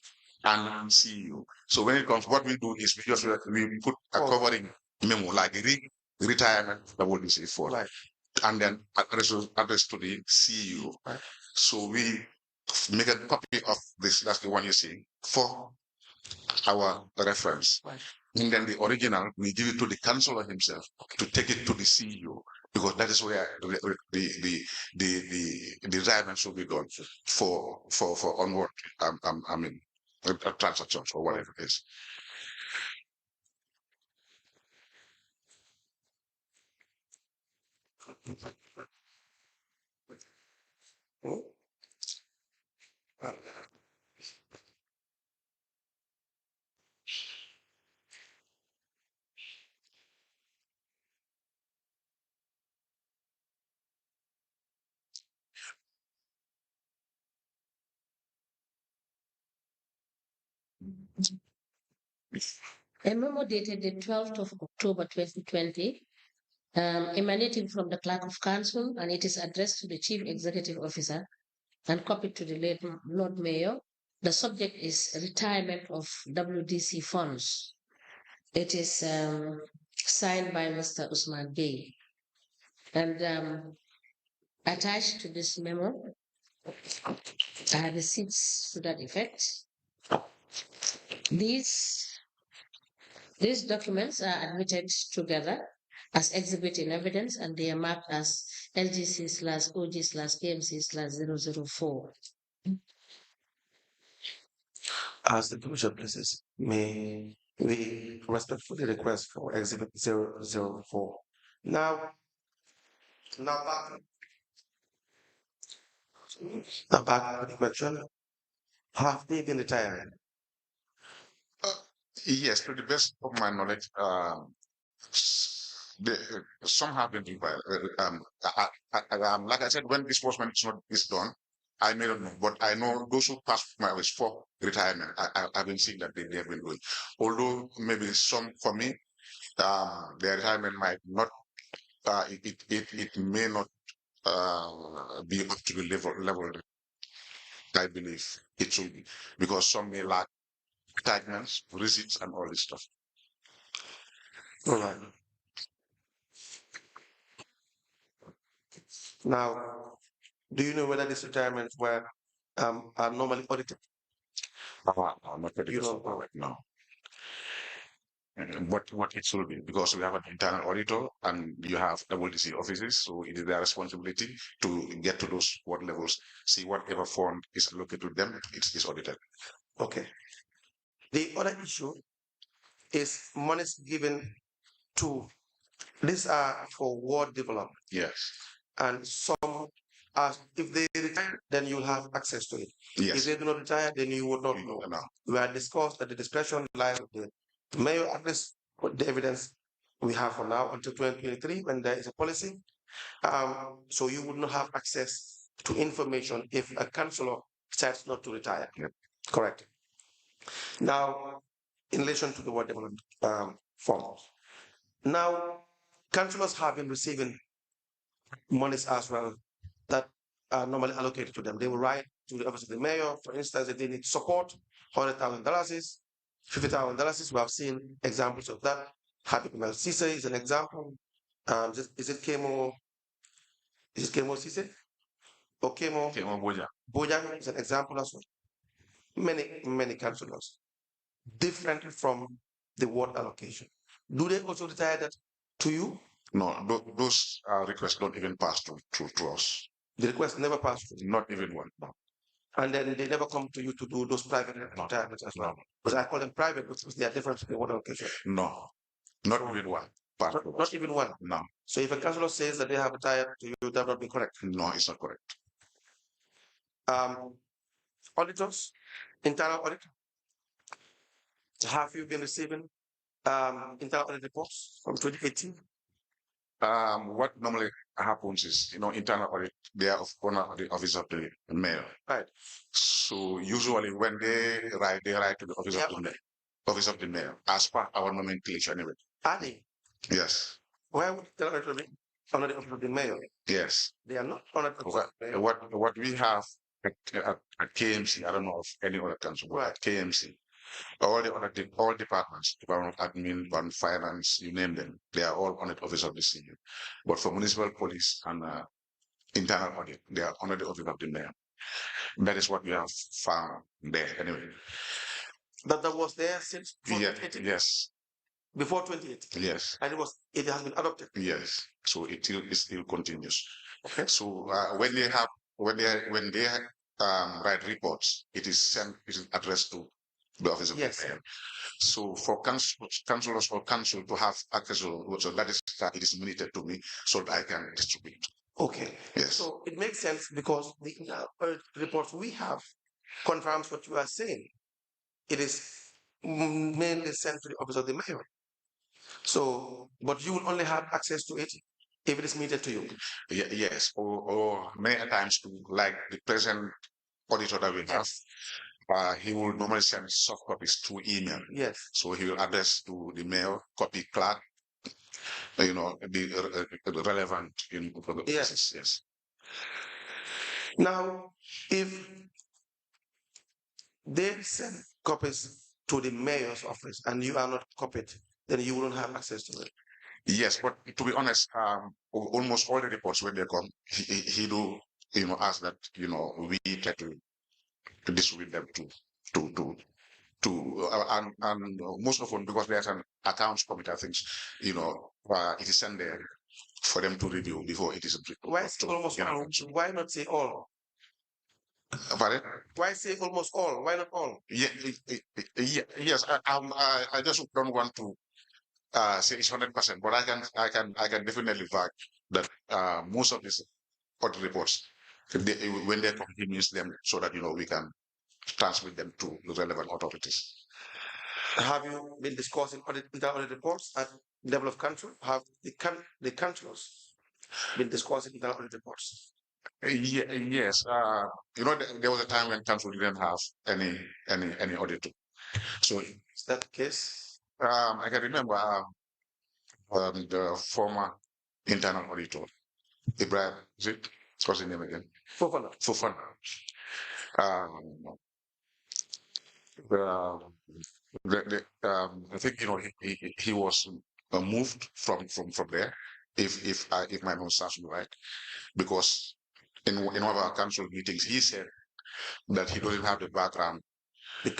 Speaker 6: and CEO. So when it comes, what we do is we put a covering memo like retirement, that what we say for,
Speaker 5: Right.
Speaker 6: and then address to the CEO.
Speaker 5: Right.
Speaker 6: So we make a copy of this. That's the one you see for our reference.
Speaker 5: Right.
Speaker 6: And then the original, we give it to the councillor himself to take it to the CEO, because that is where the retirement should be done for onward, transactions or whatever it is.
Speaker 2: A memo dated the 12th of October 2020, emanating from the Clerk of Council, and it is addressed to the Chief Executive Officer and copied to the late Lord Mayor. The subject is retirement of WDC funds. It is signed by Mr. Usman Gaye. And attached to this memo are receipts to that effect. These These documents are admitted together as exhibit in evidence, and they are marked as LGC/OG/KMC/004.
Speaker 5: As the Commission places, may we respectfully request for exhibit 004. Now back to the question. Have they been retired?
Speaker 6: Yes, to the best of my knowledge, some have been required. Like I said, when disbursement is done, I may not know, but I know those who pass my ways for retirement. I've been seeing that they have been doing. Although maybe some for me, their retirement might not. It may not be up to the level. I believe it should be, because some may lack attachments, receipts, and all this stuff.
Speaker 5: All right. Now, do you know whether these retirements were are normally audited?
Speaker 6: I'm not ready
Speaker 5: You
Speaker 6: to
Speaker 5: don't know.
Speaker 6: right now. What it should be, because we have an internal auditor and you have WDC offices, so it is their responsibility to get to those what levels, see whatever fund is allocated to them, it's audited.
Speaker 5: Okay. The other issue is monies given to, these are for ward development,
Speaker 6: Yes.
Speaker 5: and some are, if they retire, then you'll have access to it. If
Speaker 6: Yes.
Speaker 5: they do not retire, then you would not know.
Speaker 6: No.
Speaker 5: We had discussed that the discretion lies with the mayor, at least with the evidence we have for now until 2023 when there is a policy. So you would not have access to information if a councillor decides not to retire.
Speaker 6: Yep.
Speaker 5: Correct. Now, in relation to the ward development fund, now councillors have been receiving monies as well that are normally allocated to them. They will write to the office of the mayor, for instance, if they need support, $100,000, $50,000. We have seen examples of that. Happy Mel Cisse is an example. Is it Kemo? Is it Kemo Cisse? Or Kemo
Speaker 6: Boja.
Speaker 5: Boja is an example as well. Many councillors, differently from the ward allocation. Do they also retire that to you?
Speaker 6: No, those requests don't even pass to us.
Speaker 5: The request never passed through.
Speaker 6: Not even one. No.
Speaker 5: And then they never come to you to do those private retirements as well. Because I call them private because they are different from the ward allocation.
Speaker 6: No, not even one.
Speaker 5: Not even one.
Speaker 6: No.
Speaker 5: So if a councillor says that they have retired to you, that would not be correct.
Speaker 6: No, it's not correct.
Speaker 5: Auditors, internal audit. Have you been receiving internal audit reports from 2018?
Speaker 6: What normally happens is, internal audit, they are of the office of the mayor.
Speaker 5: Right.
Speaker 6: So usually when they write to the office of the mayor, as per our nomenclature anyway.
Speaker 5: Are they?
Speaker 6: Yes.
Speaker 5: Why would internal audit be under the office of the mayor?
Speaker 6: Yes.
Speaker 5: They are not under the office of the mayor.
Speaker 6: What we have at KMC, I don't know of any other council, but at KMC, all departments, Department of Admin, Department of Finance, you name them, they are all on the office of the senior. But for municipal police and internal audit, they are under the office of the mayor. That is what we have found there anyway.
Speaker 5: That was there since 2018?
Speaker 6: Yes.
Speaker 5: Before 2018?
Speaker 6: Yes.
Speaker 5: And it has been adopted?
Speaker 6: Yes. So it still continues.
Speaker 5: Okay.
Speaker 6: So when they write reports, it is addressed to the office of the mayor. So for councillors or council to have access to, so that is it is limited to me, so that I can distribute.
Speaker 5: Okay.
Speaker 6: Yes.
Speaker 5: So it makes sense because the reports we have confirms what you are saying. It is mainly sent to the office of the mayor. So, but you will only have access to it if it is meted to you.
Speaker 6: Yes, or many times to, like the present auditor that we have, he will normally send soft copies through email.
Speaker 5: Yes.
Speaker 6: So he will address to the mail, copy clerk, the relevant in the
Speaker 5: Yes.
Speaker 6: Yes.
Speaker 5: Now, if they send copies to the mayor's office and you are not copied, then you wouldn't have access to it.
Speaker 6: Yes, but to be honest, almost all the reports when they come, he do ask that we try to distribute them to and most often because there's an accounts committee, I think, it is sent there for them to review before it is.
Speaker 5: Why say almost all? Why not say all?
Speaker 6: Pardon?
Speaker 5: Why say almost all? Why not all?
Speaker 6: Yeah, yes. I just don't want to say it's 100%, but I can definitely back that most of these audit reports, when their committee needs them, so that we can transmit them to the relevant authorities.
Speaker 5: Have you been discussing audit reports at the level of council? Have the councillors been discussing audit reports?
Speaker 6: Yes. There was a time when council didn't have any auditor. So
Speaker 5: Is that the case?
Speaker 6: I can remember the former internal auditor, Ibrahim, what's his name again?
Speaker 5: Fofana.
Speaker 6: Fofana. Um, uh, I think he was moved from there, if my memory serves me right, because in one of our council meetings he said that he doesn't have the background, the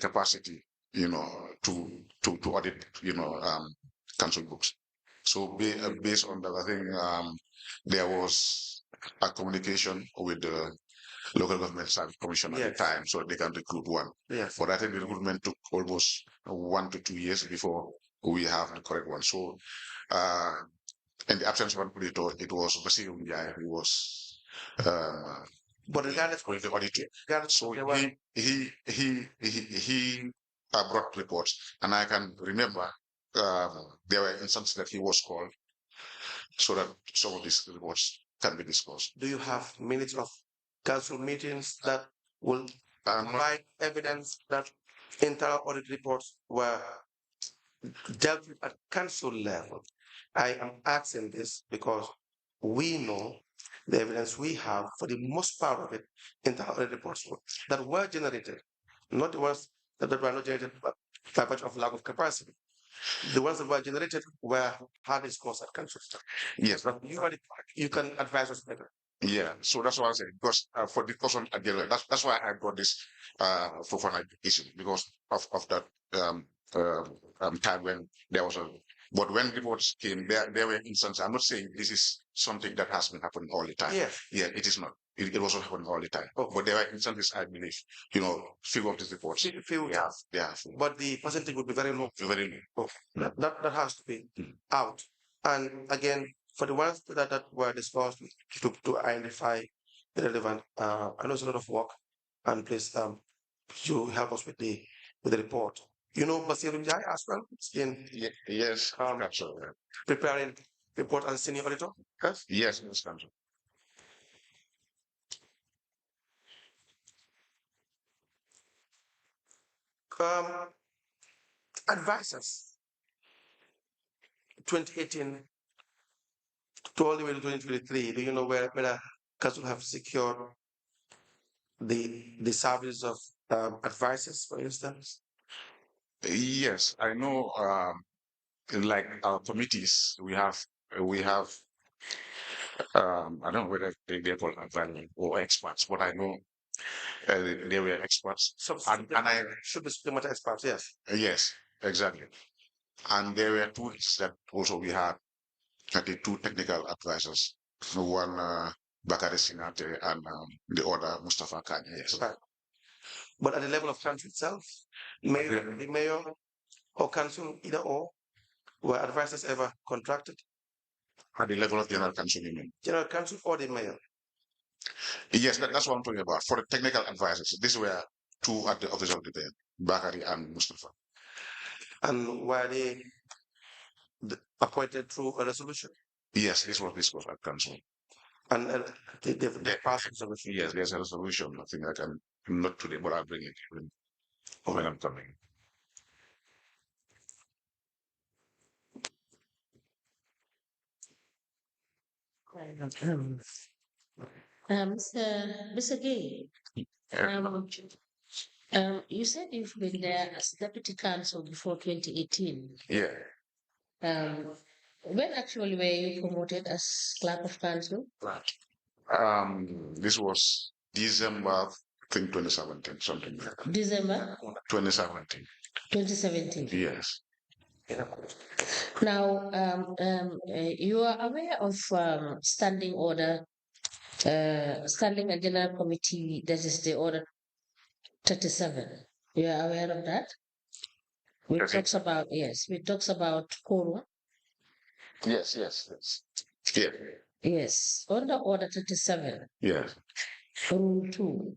Speaker 6: capacity, to audit, council books. So based on that, I think there was a communication with the local government service commission at the time, so they can recruit one.
Speaker 5: Yes.
Speaker 6: But I think the recruitment took almost 1 to 2 years before we have the correct one. So in the absence of an auditor, it was Basiru Njai who was
Speaker 5: but regardless
Speaker 6: with the auditor. So he brought reports, and I can remember there were instances that he was called so that some of these reports can be disclosed.
Speaker 5: Do you have minutes of council meetings that will provide evidence that internal audit reports were dealt with at council level? I am asking this because we know the evidence we have, for the most part of it, internal audit reports that were generated, not the ones that were not generated by virtue of lack of capacity. The ones that were generated were hard discussed at council.
Speaker 6: Yes,
Speaker 5: you can advise us better.
Speaker 6: Yeah, so that's what I'm saying. Because for the person at the that's why I got this for issue, because of that time when there was a. But when reports came, there were instances. I'm not saying this is something that has been happening all the time.
Speaker 5: Yes.
Speaker 6: Yeah, it is not. It wasn't happening all the time.
Speaker 5: Oh.
Speaker 6: But there were instances, I believe, few of these reports.
Speaker 5: Few,
Speaker 6: yeah.
Speaker 5: But the percentage would be very low.
Speaker 6: Very low.
Speaker 5: Oh. That has to be out. And again, for the ones that were discussed to identify the relevant, I know it's a lot of work, and please you help us with the report. You know Basiru Njai as well?
Speaker 6: Yes,
Speaker 5: preparing report as senior auditor? Yes?
Speaker 6: Yes, Mr. Council.
Speaker 5: Advisors, 2018 to all the way to 2023, do you know whether council have secured the service of advisors, for instance?
Speaker 6: Yes, I know. Like our committees, we have I don't know whether they're called advisors or experts, but I know they were experts. And I
Speaker 5: should be supplementary experts, yes.
Speaker 6: Yes, exactly. And there were two that also we had, the two technical advisors. One Bakari Sinate and the other Mustafa Kanye. Yes.
Speaker 5: Right. But at the level of council itself, the mayor or council, either or, were advisors ever contracted?
Speaker 6: At the level of general council, you mean?
Speaker 5: General council or the mayor?
Speaker 6: Yes, that's what I'm talking about. For the technical advisors, these were two at the office of the mayor, Bakari and Mustafa.
Speaker 5: And were they appointed through a resolution?
Speaker 6: Yes, this was at council.
Speaker 5: And they passed the resolution?
Speaker 6: Yes, there's a resolution. I think I can, not today, but I'll bring it when I'm coming.
Speaker 2: Mr. Gay, you said you've been there as deputy counsel before 2018.
Speaker 6: Yeah.
Speaker 2: When actually were you promoted as clerk of council?
Speaker 6: This was December think 2017, something like that.
Speaker 2: December
Speaker 6: 2017.
Speaker 2: 2017.
Speaker 6: Yes.
Speaker 2: Now, you are aware of standing order, standing and general committee, that is the order 37. You are aware of that? We
Speaker 6: Yes.
Speaker 2: talks about, yes, we talks about quorum.
Speaker 6: Yes, yes, yes. Yeah.
Speaker 2: Yes, under order 37,
Speaker 6: Yes.
Speaker 2: rule 2.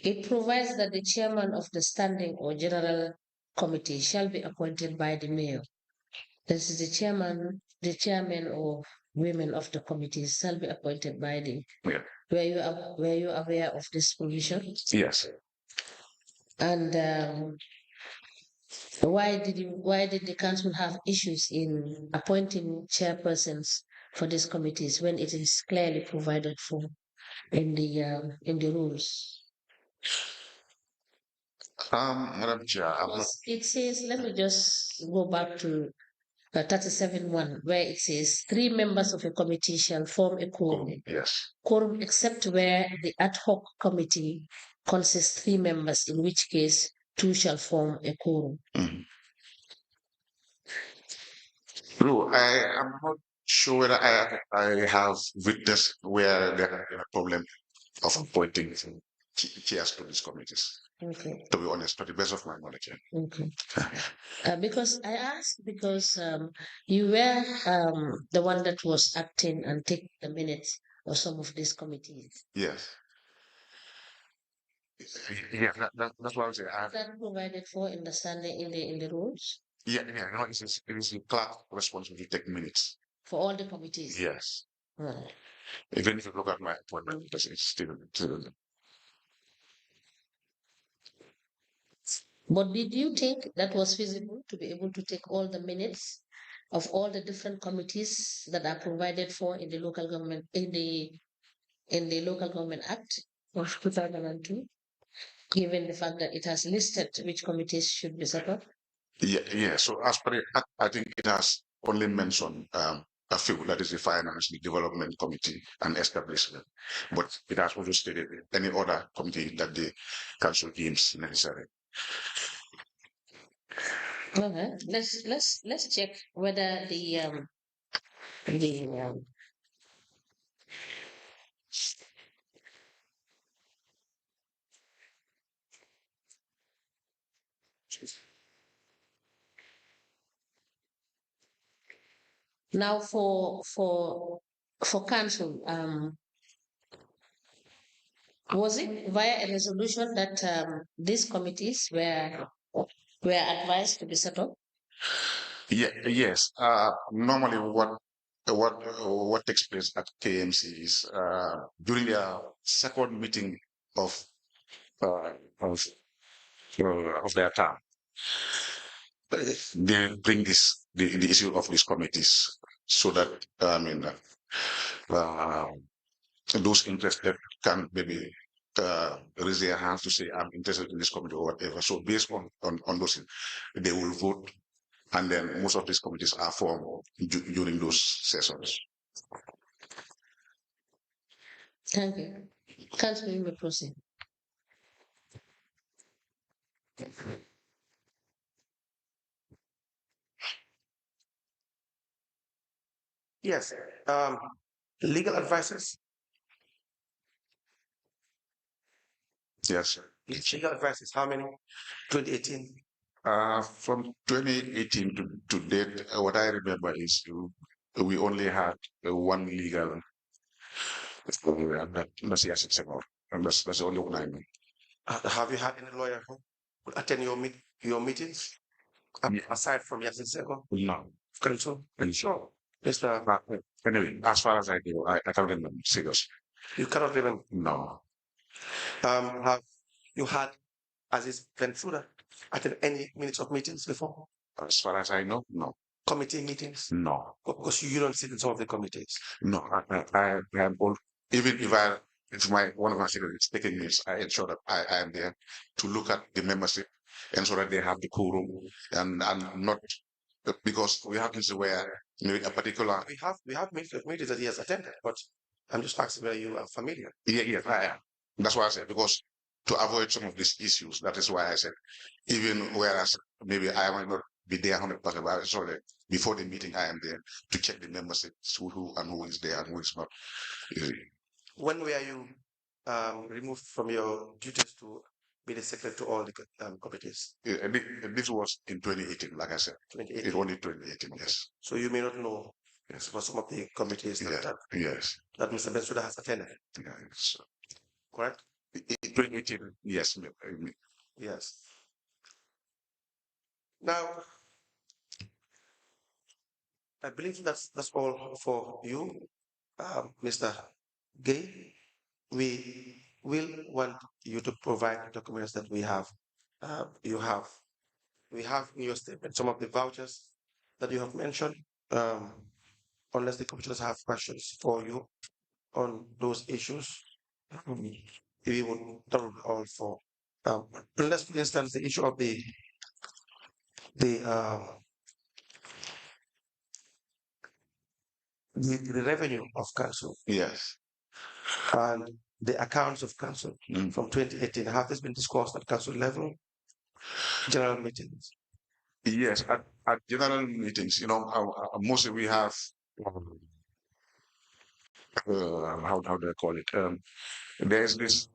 Speaker 2: It provides that the chairman of the standing or general committee shall be appointed by the mayor. This is the chairman or women of the committee shall be appointed by the.
Speaker 6: Yeah.
Speaker 2: Were you aware of this provision?
Speaker 6: Yes.
Speaker 2: And why did the council have issues in appointing chairpersons for these committees when it is clearly provided for in the rules?
Speaker 6: Madam Chair,
Speaker 2: Because it says, let me just go back to 37.1, where it says 3 members of a committee shall form a quorum.
Speaker 6: yes.
Speaker 2: Quorum except where the ad hoc committee consists 3 members, in which case 2 shall form a quorum.
Speaker 6: No, I am not sure whether I have witnessed where there has been a problem of appointing chairs to these committees.
Speaker 2: Okay.
Speaker 6: To be honest, to the best of my knowledge.
Speaker 2: Okay. Because I asked because you were the one that was acting and taking the minutes of some of these committees.
Speaker 6: Yes. Yeah, that's what I was saying.
Speaker 2: Is that provided for in the standing in the rules
Speaker 6: Yeah, no, it is the clerk responsible to take minutes.
Speaker 2: for all the committees?
Speaker 6: Yes.
Speaker 2: Right.
Speaker 6: Even if you look at my appointment, it's still.
Speaker 2: But did you think that was feasible to be able to take all the minutes of all the different committees that are provided for in the local government in the Local Government Act of 2002, given the fact that it has listed which committees should be set up?
Speaker 6: Yeah. So as per it, I think it has only mentioned a few, that is the Finance, the Development Committee and Establishment. But it has also stated any other committee that the council deems necessary.
Speaker 2: Okay. Let's check whether the now for council, was it via a resolution that these committees were advised to be set up?
Speaker 6: Yeah, yes. Normally, what takes place at KMC is during their second meeting of uh, of, of their term, they bring the issue of these committees so that uh, those interested can maybe raise their hands to say I'm interested in this committee or whatever. So based on those, they will vote, and then most of these committees are formed during those sessions.
Speaker 2: Thank you. Council, you may proceed.
Speaker 5: Yes. Legal advisors.
Speaker 6: Yes, sir.
Speaker 5: Legal advisors. How many? 2018.
Speaker 6: From 2018 to date, what I remember is we only had one legal. That's the assets and that's the only one I know.
Speaker 5: Have you had any lawyer who would attend your meetings aside from Yasiseko?
Speaker 6: No.
Speaker 5: Council?
Speaker 6: Sure.
Speaker 5: Mr.
Speaker 6: Anyway, as far as I know, I can't remember. Serious.
Speaker 5: You cannot even.
Speaker 6: No.
Speaker 5: Have you had Aziz Ventura attend any minutes of meetings before?
Speaker 6: As far as I know, no.
Speaker 5: Committee meetings?
Speaker 6: No.
Speaker 5: Because you don't sit in some of the committees.
Speaker 6: No. I am all, even if one of my secretaries is taking minutes, I ensure that I am there to look at the membership, ensure that they have the quorum, and not because we have this where maybe a particular.
Speaker 5: We have meetings that he has attended, but I'm just asking whether you are familiar.
Speaker 6: Yeah, I am. That's why I said, because to avoid some of these issues. That is why I said, even whereas maybe I might not be there 100%, but sorry, before the meeting, I am there to check the memberships, who and who is there and who is not.
Speaker 5: When were you removed from your duties to be the secretary to all the committees?
Speaker 6: This was in 2018, like I said.
Speaker 5: 2018.
Speaker 6: It only 2018, yes.
Speaker 5: So you may not know for some of the committees
Speaker 6: Yes.
Speaker 5: that Mr. Bensuda has attended.
Speaker 6: Yes.
Speaker 5: Correct?
Speaker 6: 2018, yes.
Speaker 5: Yes. Now, I believe that's all for you, Mr. Gay. We will want you to provide documents that we have. We have in your statement some of the vouchers that you have mentioned. Unless the commissioners have questions for you on those issues, we would that would be all for. Unless, for instance, the issue of the revenue of council.
Speaker 6: Yes.
Speaker 5: And the accounts of council from 2018, have this been discussed at council level, general meetings?
Speaker 6: Yes, at general meetings, mostly we have, how do I call it? There's this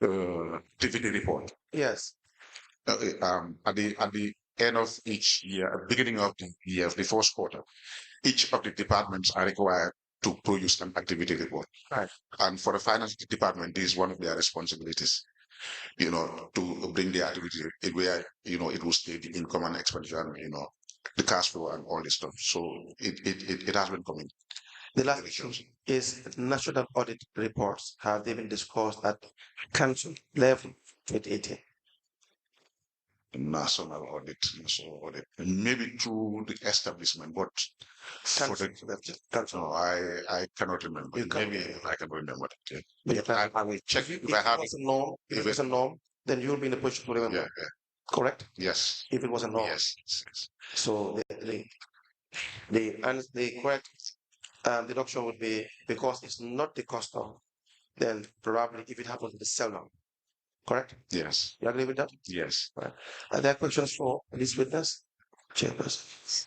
Speaker 6: activity report.
Speaker 5: Yes.
Speaker 6: At the end of each year, beginning of the year, the first quarter, each of the departments are required to produce an activity report.
Speaker 5: Right.
Speaker 6: And for the finance department, this is one of their responsibilities, to bring the activity where, it will state the income and expenditure and, the cash flow and all this stuff. So it has been coming.
Speaker 5: The last issue is national audit reports. Have they been discussed at council level 2018?
Speaker 6: National audit, maybe through the establishment, but for the no, I cannot remember. Maybe I can remember it. Yeah. I will check if I have it.
Speaker 5: If it was a norm, then you'll be in a position to remember.
Speaker 6: Yeah.
Speaker 5: Correct?
Speaker 6: Yes.
Speaker 5: If it was a norm.
Speaker 6: Yes.
Speaker 5: So the correct deduction would be, because it's not the custom, then probably if it happens, it's seldom. Correct?
Speaker 6: Yes.
Speaker 5: You agree with that?
Speaker 6: Yes.
Speaker 5: Right. Are there questions for this witness? Chairperson.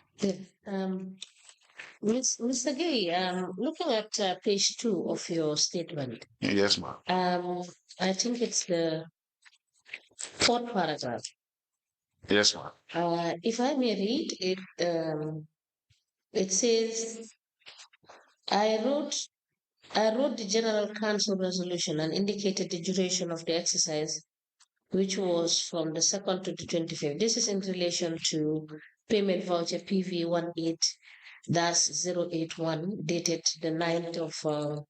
Speaker 2: Mr. Gay, looking at page 2 of your statement.
Speaker 6: Yes, ma'am.
Speaker 2: I think it's the 4th paragraph.
Speaker 6: Yes, ma'am.
Speaker 2: If I may read it, it says, I wrote the General Council resolution and indicated the duration of the exercise, which was from the 2nd to the 25th. This is in relation to payment voucher PV 18-081, dated the 9th of,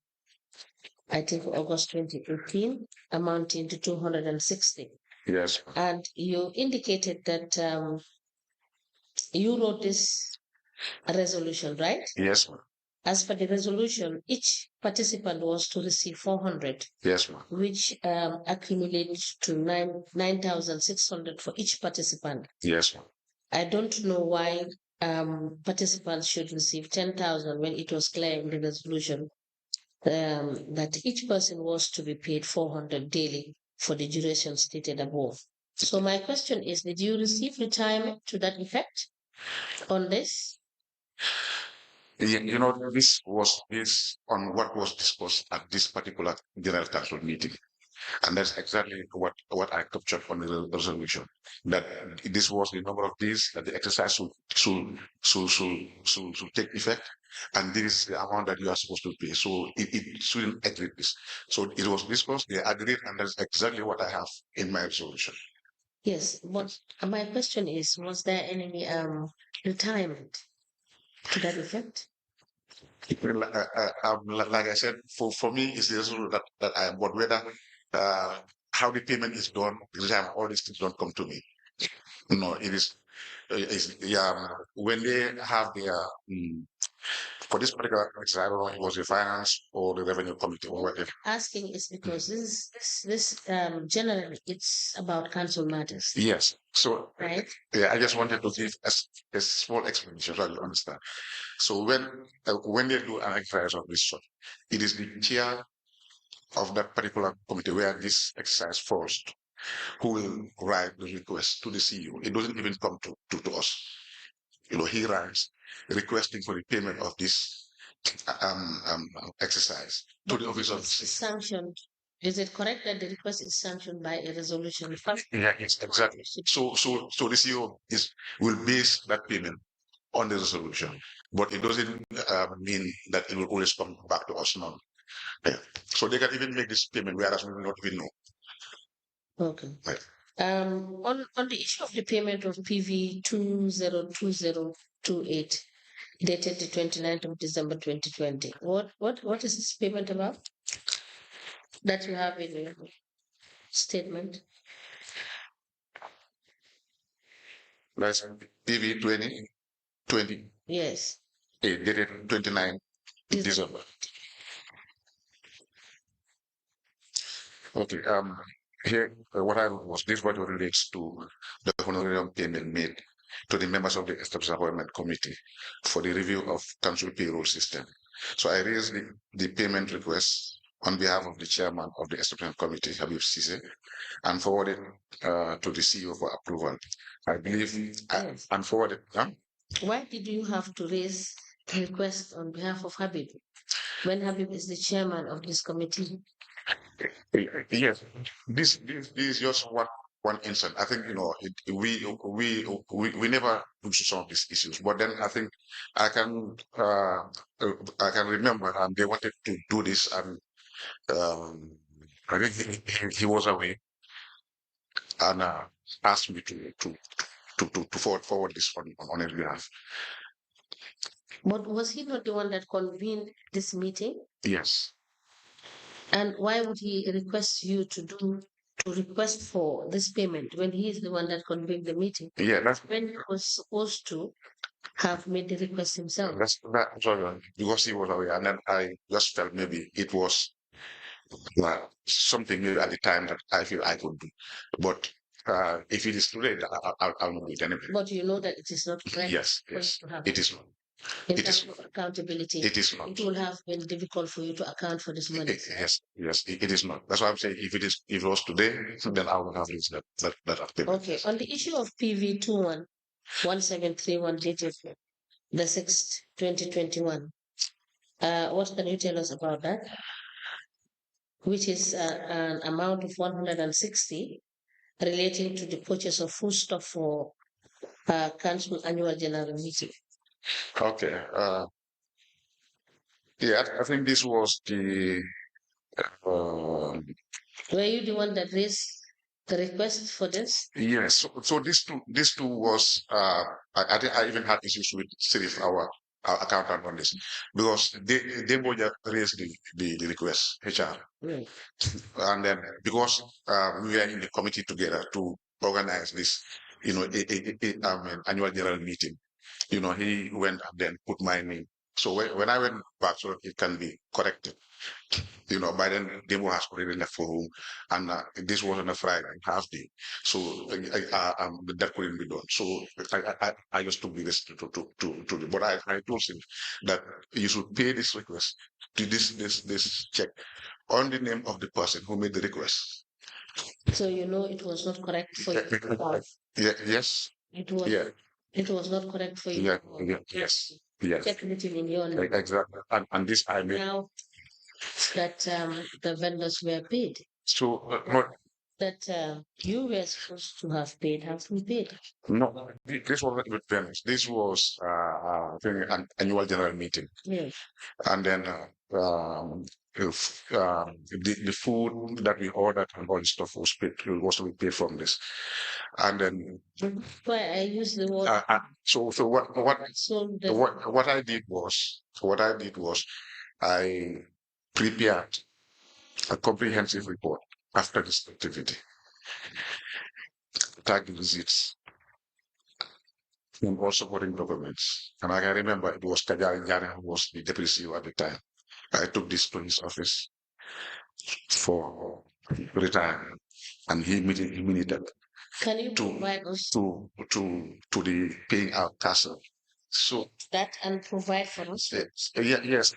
Speaker 2: I think, August 2018, amounting to 260.
Speaker 6: Yes.
Speaker 2: And you indicated that you wrote this resolution, right?
Speaker 6: Yes, ma'am.
Speaker 2: As per the resolution, each participant was to receive 400.
Speaker 6: Yes, ma'am.
Speaker 2: Which accumulates to 9,600 for each participant.
Speaker 6: Yes, ma'am.
Speaker 2: I don't know why participants should receive 10,000 when it was clear in the resolution that each person was to be paid 400 daily for the duration stated above. So my question is, did you receive retirement to that effect on this?
Speaker 6: Yeah, this was based on what was discussed at this particular general council meeting. And that's exactly what I captured on the resolution. That this was the number of days that the exercise should take effect, and this is the amount that you are supposed to pay. So it shouldn't exceed this. So it was discussed, they agreed, and that's exactly what I have in my resolution.
Speaker 2: Yes, but my question is, was there any retirement to that effect?
Speaker 6: Like I said, for me, it's the resolution that I am. But whether how the payment is done, all these things don't come to me. No, it is. When they have their for this particular exercise, I don't know if it was the finance or the revenue committee or whatever.
Speaker 2: Asking is because this generally it's about council matters.
Speaker 6: Yes. So
Speaker 2: right.
Speaker 6: Yeah, I just wanted to give a small explanation so you understand. So when they do an exercise of this sort, it is the chair of that particular committee where this exercise falls, who will write the request to the CEO. It doesn't even come to us. He writes requesting for the payment of this exercise to the office of the CEO.
Speaker 2: Sanctioned. Is it correct that the request is sanctioned by a resolution?
Speaker 6: Yeah, yes, exactly. So the CEO will base that payment on the resolution, but it doesn't mean that it will always come back to us now. Yeah. So they can even make this payment whereas we will not even know.
Speaker 2: Okay.
Speaker 6: Right.
Speaker 2: On the issue of the payment of PV 202028, dated the 29th of December 2020, what is this payment about that you have in your statement?
Speaker 6: That's PV 2020.
Speaker 2: Yes.
Speaker 6: Dated 29 December. Okay. Here, what I wrote was this what relates to the honorarium payment made to the members of the Establishment Appointment Committee for the review of council payroll system. So I raised the payment request on behalf of the chairman of the Establishment Committee, Habib Sise, and forwarded to the CEO for approval. I believe,
Speaker 2: Yes.
Speaker 6: and forwarded.
Speaker 2: Why did you have to raise the request on behalf of Habib when Habib is the chairman of this committee?
Speaker 6: Yes, this is just one instance. I think we never used to solve these issues, but then I think I can remember they wanted to do this, and I think he was away and asked me to forward this on his behalf.
Speaker 2: But was he not the one that convened this meeting?
Speaker 6: Yes.
Speaker 2: And why would he request you to request for this payment when he is the one that convened the meeting?
Speaker 6: Yeah,
Speaker 2: when he was supposed to have made the request himself.
Speaker 6: sorry, because he was away, and then I just felt maybe it was something maybe at the time that I feel I could do. But if it is too late, I'll not do it anyway.
Speaker 2: But you know that it is not correct.
Speaker 6: Yes, it is not.
Speaker 2: In terms of accountability,
Speaker 6: it is not.
Speaker 2: It will have been difficult for you to account for this money.
Speaker 6: Yes, it is not. That's why I'm saying if it was today, then I would have raised that payment.
Speaker 2: Okay, on the issue of PV 211731 dated the 6th, 2021, what can you tell us about that? Which is an amount of 160 relating to the purchase of foodstuff for council annual general meeting.
Speaker 6: Okay. Yeah, I think this was the.
Speaker 2: Were you the one that raised the request for this?
Speaker 6: Yes. So this two was. I think I even had issues with Sirif, our accountant, on this because they both raised the request, HR.
Speaker 2: Right.
Speaker 6: And then because we are in the committee together to organize this, annual general meeting, he went and then put my name. So when I went back, so it can be corrected. By then Demo has already left for home, and this was on a Friday, half day, so that couldn't be done. So I just took the rest to but I told him that you should pay this request to this check on the name of the person who made the request.
Speaker 2: So it was not correct for you.
Speaker 6: Yes.
Speaker 2: It was.
Speaker 6: Yeah.
Speaker 2: It was not correct for you.
Speaker 6: Yes.
Speaker 2: Check it in your name.
Speaker 6: Exactly. And this I made.
Speaker 2: Now that the vendors were paid.
Speaker 6: So
Speaker 2: that you were supposed to have paid have been paid.
Speaker 6: No, this was not with vendors. This was I think an annual general meeting.
Speaker 2: Yes.
Speaker 6: And then the food that we ordered and all the stuff was to be paid from this. And then
Speaker 2: why I use the word.
Speaker 6: So what I did was I prepared a comprehensive report after this activity, tag receipts, and all supporting documents. And I can remember it was Kajari Njari who was the deputy CEO at the time. I took this to his office for retirement, and he immediately
Speaker 2: Can you provide us
Speaker 6: to the paying out castle. So
Speaker 2: that and provide for us?
Speaker 6: yes,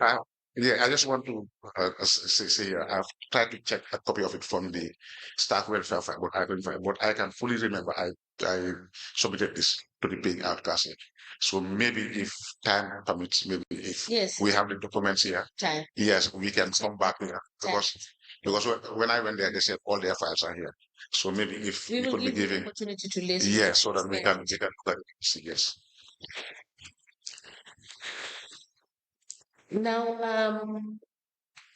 Speaker 6: Yeah, I just want to say I've tried to check a copy of it from the staff welfare file, but I couldn't find. But I can fully remember I submitted this to the paying out council. So maybe if time permits, maybe if
Speaker 2: Yes.
Speaker 6: we have the documents here,
Speaker 2: Time.
Speaker 6: yes, we can come back here because when I went there, they said all their files are here. So maybe if
Speaker 2: We
Speaker 6: we
Speaker 2: will
Speaker 6: could be
Speaker 2: give you the
Speaker 6: giving,
Speaker 2: opportunity to list.
Speaker 6: yes, so that we can look at it. See, yes.
Speaker 2: Now,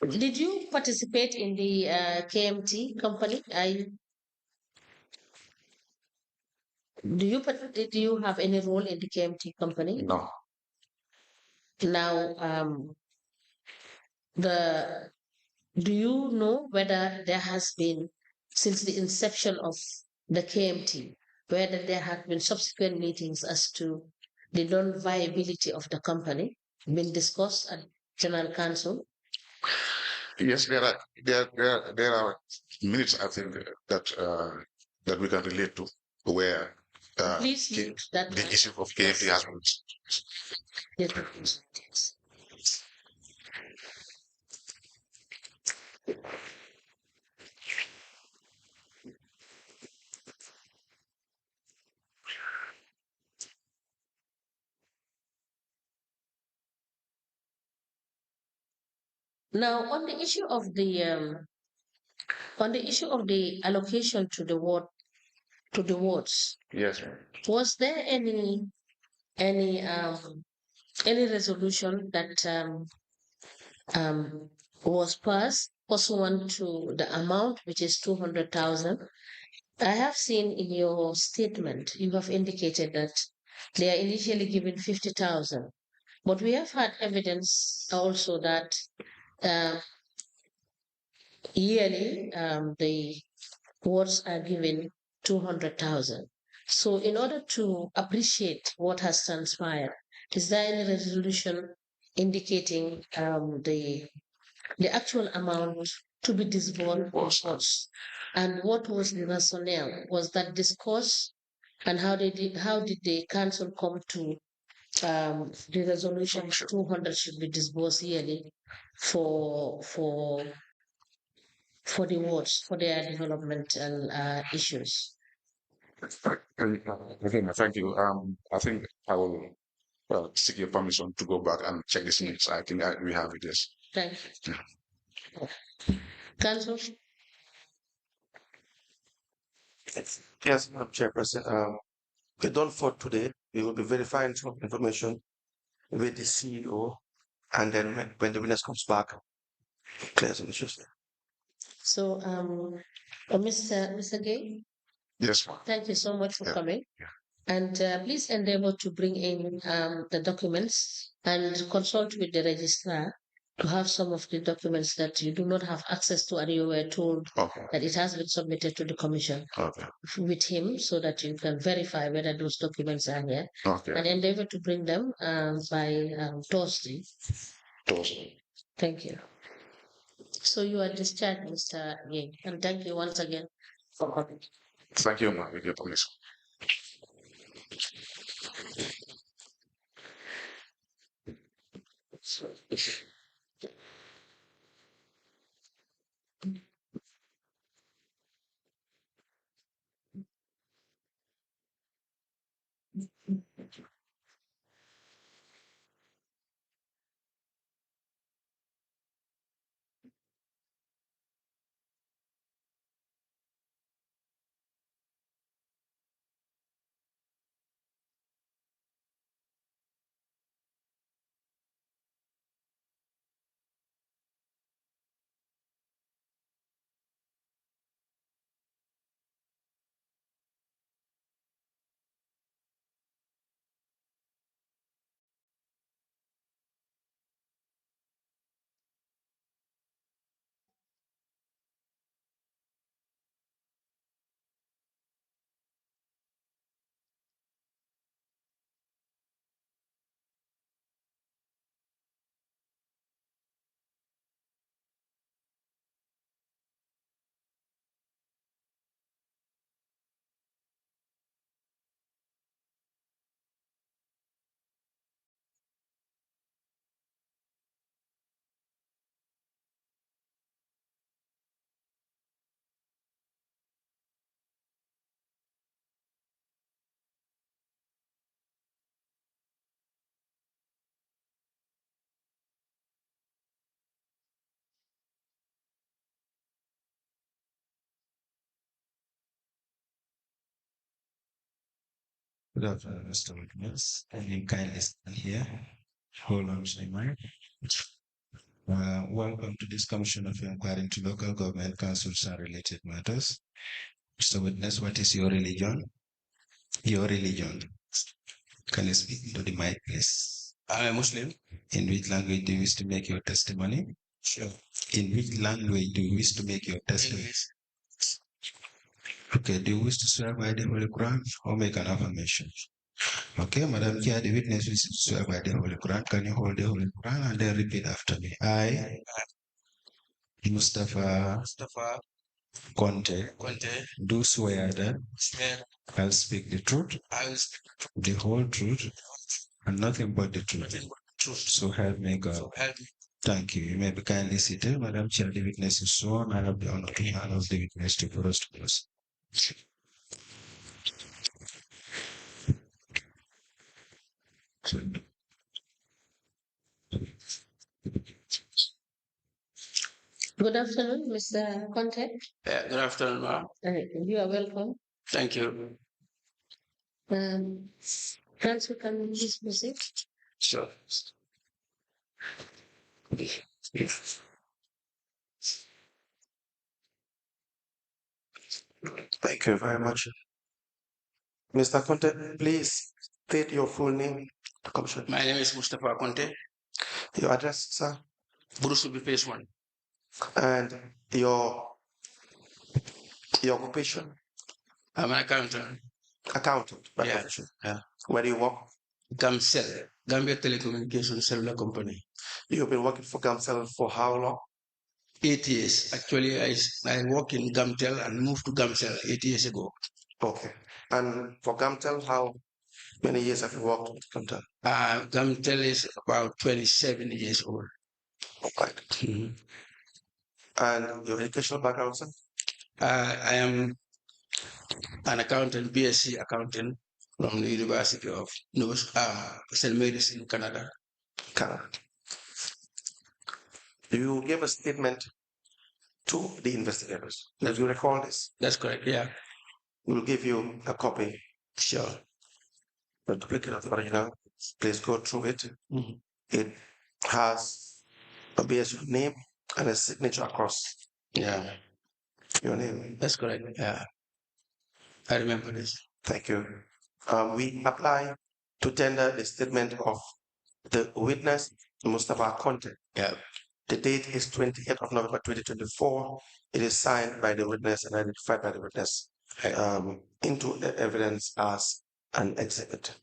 Speaker 2: did you participate in the KMT company? Did you have any role in the KMT company?
Speaker 6: No.
Speaker 2: Now, do you know whether there has been, since the inception of the KMT, whether there have been subsequent meetings as to the non-viability of the company been discussed at General Council?
Speaker 6: Yes, there are minutes I think that we can relate to where
Speaker 2: Please
Speaker 6: K-
Speaker 2: mute that
Speaker 6: the
Speaker 2: mic.
Speaker 6: issue of KFD has been.
Speaker 2: Yes. Now, on the issue of the allocation to the wards,
Speaker 6: Yes, ma'am.
Speaker 2: was there any any resolution that was passed pursuant to the amount, which is 200,000? I have seen in your statement you have indicated that they are initially given 50,000, but we have had evidence also that um, yearly the wards are given 200,000. So, in order to appreciate what has transpired, is there any resolution indicating the actual amount to be disbursed was, and what was the rationale? Was that discussed, and how did the council come to the resolution 200 should be disbursed yearly for the wards for their developmental issues?
Speaker 6: Okay, thank you. I think I will seek your permission to go back and check this minutes. I think we have it. Yes.
Speaker 2: Thank you. Council?
Speaker 5: Yes, Madam Chairperson. We done for today. We will be verifying some information with the CEO, and then when the witness comes back, clear some issues.
Speaker 2: So, Mr. Gay,
Speaker 6: Yes, ma'am.
Speaker 2: thank you so much for
Speaker 6: Yeah.
Speaker 2: coming.
Speaker 6: Yeah.
Speaker 2: And please endeavor to bring in the documents and consult with the registrar to have some of the documents that you do not have access to and you were told
Speaker 6: Okay.
Speaker 2: that it has been submitted to the commission
Speaker 6: Okay.
Speaker 2: with him so that you can verify whether those documents are here
Speaker 6: Okay.
Speaker 2: and endeavor to bring them by Thursday.
Speaker 6: Thursday.
Speaker 2: Thank you. So you are discharged, Mr. Yang, and thank you once again for coming.
Speaker 6: Thank you, ma'am, with your permission.
Speaker 1: Good afternoon, Mr. Witness. And you kindly stand here. Hold on to the mic. Welcome to this Commission of Inquiry into Local Government Councils and Related Matters. Mr. Witness, what is your religion? Your religion. Can you speak into the mic, please?
Speaker 5: I'm a Muslim.
Speaker 1: In which language do you wish to make your testimony?
Speaker 5: Sure.
Speaker 1: In which language do you wish to make your testimony?
Speaker 5: English.
Speaker 1: Okay, do you wish to swear by the Holy Quran or make an affirmation? Okay, Madam Chair, the witness wishes to swear by the Holy Quran. Can you hold the Holy Quran and then repeat after me? I, Mustafa Conte, do swear that I'll speak the truth, the whole truth, and nothing but the truth. So help me God. Thank you. You may be kindly seated. Madam Chair, the witness is sworn. I have the honor to hand of the witness to first person.
Speaker 2: Good afternoon, Mr. Conte.
Speaker 5: Good afternoon, ma'am.
Speaker 2: You are welcome.
Speaker 5: Thank you.
Speaker 2: Council, can you please proceed?
Speaker 5: Sure. Thank you very much. Mr. Conte, please state your full name. My name is Mustafa Conte. Your address, sir? Bruce will be phase 1. And your occupation? I'm an accountant. Accountant by profession? Yeah. Where do you work? Gamcell, Gambia Telecommunications Cellular Company. You've been working for Gamcell for how long? 8 years. Actually, I work in Gamtel and moved to Gamcell 8 years ago. Okay. And for Gamtel, how many years have you worked with Gamtel? Gamtel is about 27 years old. Right. Mm-hmm. And your educational background, sir? I am an accountant, BSc accountant from the University of St. Mary's in Canada. Canada. You gave a statement to the investigators. Do you recall this? That's correct, yeah. We'll give you a copy. Sure. The duplicate of the original. Please go through it. Mm-hmm. It has a BSc name and a signature across. Yeah. Your name. That's correct, yeah. I remember this. Thank you. We apply to tender the statement of the witness, Mustafa Conte. Yeah. The date is 28th of November 2024. It is signed by the witness and identified by the witness into the evidence as an exhibit.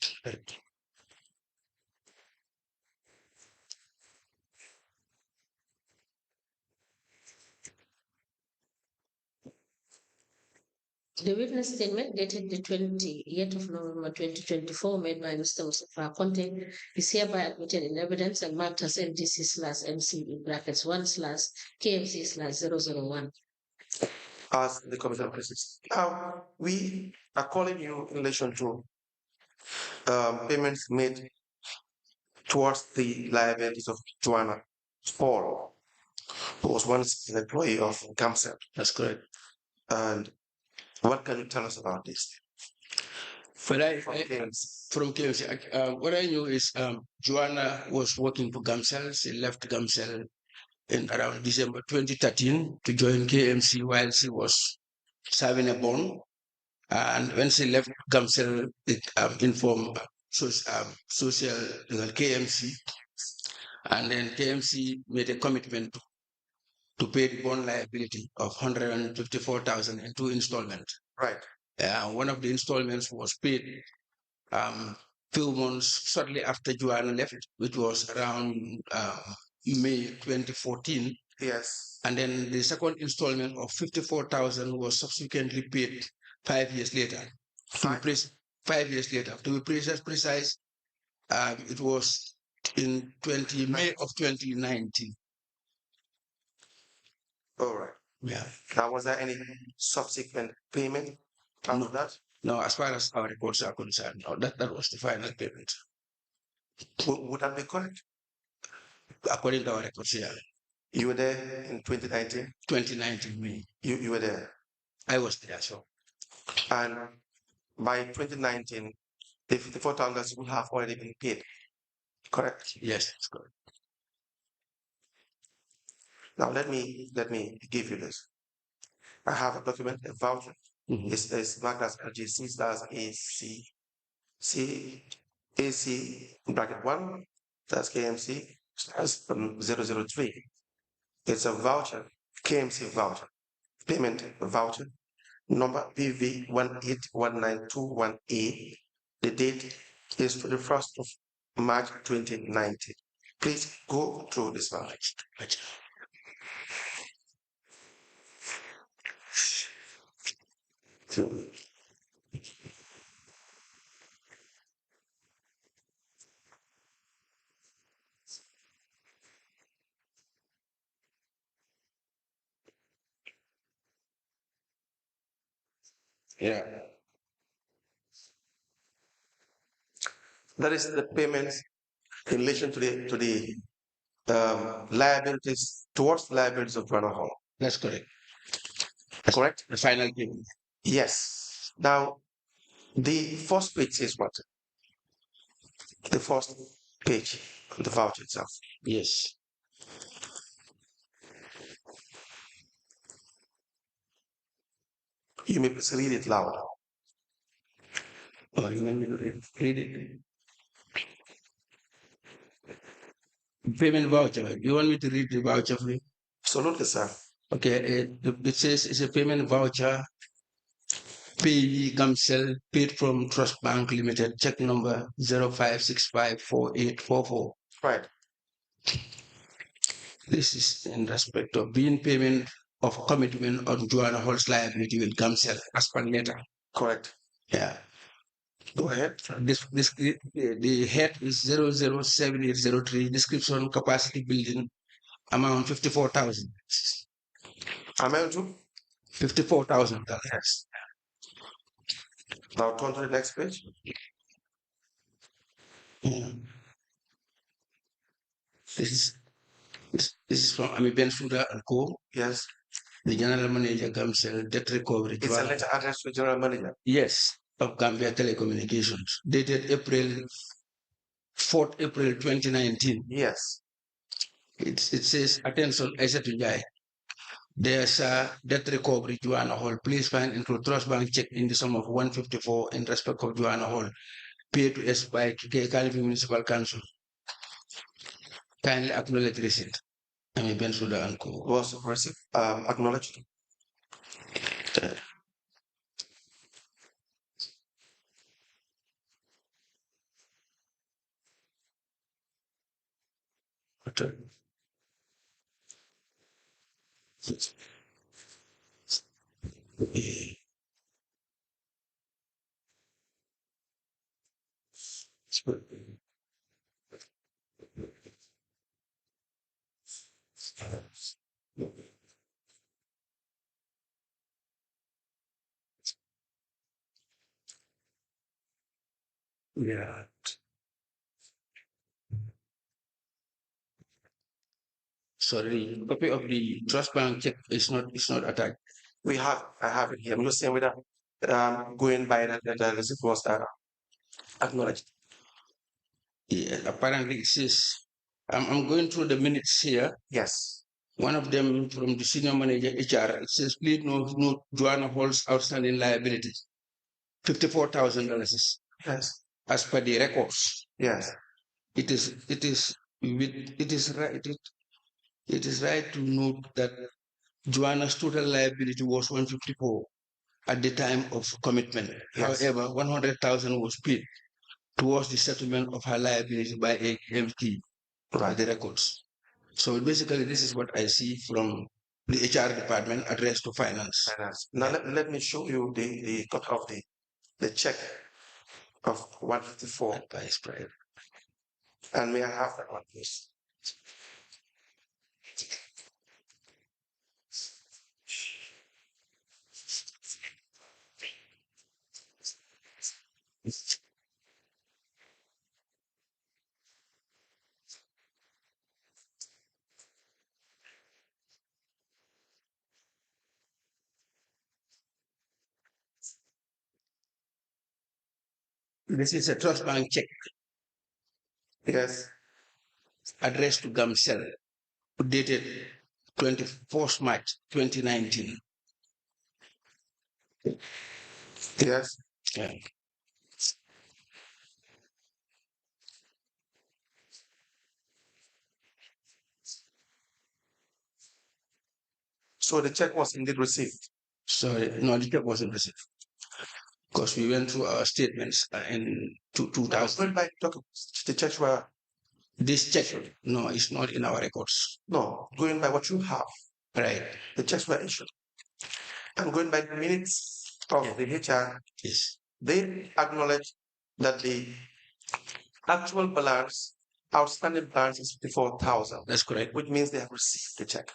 Speaker 2: The witness statement dated the 28th of November 2024 made by Mr. Mustafa Conte is hereby admitted in evidence and marked as MDC/MC brackets 1/KMC/001.
Speaker 5: As the commission places. Now, we are calling you in relation to payments made towards the liabilities of Joanna Hall, who was once an employee of Gamcell. That's correct. And what can you tell us about this? From KMC, what I knew is Joanna was working for Gamcell. She left Gamcell in around December 2013 to join KMC while she was serving a bond. And when she left Gamcell, it informed social KMC. And then KMC made a commitment to pay the bond liability of $154,000 in 2 installments. Right. One of the installments was paid few months shortly after Joanna left, which was around May 2014. Yes. And then the second installment of $54,000 was subsequently paid 5 years later. 5 years later. To be precise, it was in May of 2019. All right. Yeah. Now, was there any subsequent payment after that? No, as far as our records are concerned, no, that was the final payment. Would that be correct? According to our records, yeah. You were there in 2019? 2019, May. You were there? I was there, so. And by 2019, the $54,000 will have already been paid. Correct?
Speaker 7: Yes, that's correct.
Speaker 5: Now let me give you this. I have a document, a voucher. It's marked as LGC AC bracket 1, that's KMC slash 003. It's a voucher, KMC voucher, payment voucher, number PV18191A. The date is 21st of March 2019. Please go through this voucher.
Speaker 7: Yeah.
Speaker 5: That is the payments in relation to the liabilities towards liabilities of Joanna Hall.
Speaker 7: That's correct.
Speaker 5: Correct?
Speaker 7: The final payment.
Speaker 5: Yes. Now, the first page says what? The first page of the voucher itself.
Speaker 7: Yes.
Speaker 5: You may please read it loud.
Speaker 7: Oh, you want me to read it? Payment voucher. You want me to read the voucher for you?
Speaker 5: Absolutely, sir.
Speaker 7: Okay, it says it's a payment voucher. Payee Gamcel paid from Trust Bank Limited, check number 05654844.
Speaker 5: Right.
Speaker 7: This is in respect of being payment of commitment on Joanna Hall's liability with Gamcel as per letter.
Speaker 5: Correct.
Speaker 7: Yeah.
Speaker 5: Go ahead.
Speaker 7: The head is 007803. Description capacity building amount 54,000.
Speaker 5: Amount to?
Speaker 7: $54,000.
Speaker 5: Yes. Now turn to the next page.
Speaker 7: Yeah. This is from Ami Ben Suda and Co.
Speaker 5: Yes.
Speaker 7: The general manager Gamcel debt recovery.
Speaker 5: It's a letter addressed to the general manager.
Speaker 7: Yes, of Gambia Telecommunications, dated April 4th April 2019.
Speaker 5: Yes.
Speaker 7: It says, attention, Aisatu Jai. There's a debt recovery, Joanna Hall. Please find include Trust Bank check in the sum of 154 in respect of Joanna Hall, paid to us by California Municipal Council. Kindly acknowledge receipt. I mean, Ben Suda and Co.
Speaker 5: Was received, acknowledged.
Speaker 7: Yeah. Sorry, copy of the Trust Bank check is not attached.
Speaker 5: I have it here. I'm just saying without going by that the receipt was acknowledged.
Speaker 7: Yeah, apparently it says, I'm going through the minutes here.
Speaker 5: Yes.
Speaker 7: One of them from the senior manager HR, it says, please note Joanna Hall's outstanding liabilities, $54,000.
Speaker 5: Yes.
Speaker 7: As per the records.
Speaker 5: Yes.
Speaker 7: It is right to note that Joanna's total liability was 154 at the time of commitment.
Speaker 5: Yes.
Speaker 7: However, 100,000 was paid towards the settlement of her liability by AMT,
Speaker 5: Right.
Speaker 7: the records. So basically, this is what I see from the HR department addressed to finance.
Speaker 5: Now let me show you the copy of the check of 154.
Speaker 7: Advice prior.
Speaker 5: And may I have that one, please?
Speaker 7: This is a trust bank check
Speaker 5: Yes.
Speaker 7: addressed to Gamcell, dated 24th March 2019.
Speaker 5: Yes.
Speaker 7: Yeah.
Speaker 5: So the check was indeed received.
Speaker 7: Sorry, no, the check wasn't received because we went through our statements in 2000.
Speaker 5: Going by documents, the checks were.
Speaker 7: This check, no, it's not in our records.
Speaker 5: No, going by what you have,
Speaker 7: Right.
Speaker 5: the checks were issued. And going by the minutes of the HR,
Speaker 7: Yes.
Speaker 5: they acknowledge that the actual balance, outstanding balance is 54,000.
Speaker 7: That's correct.
Speaker 5: Which means they have received the check.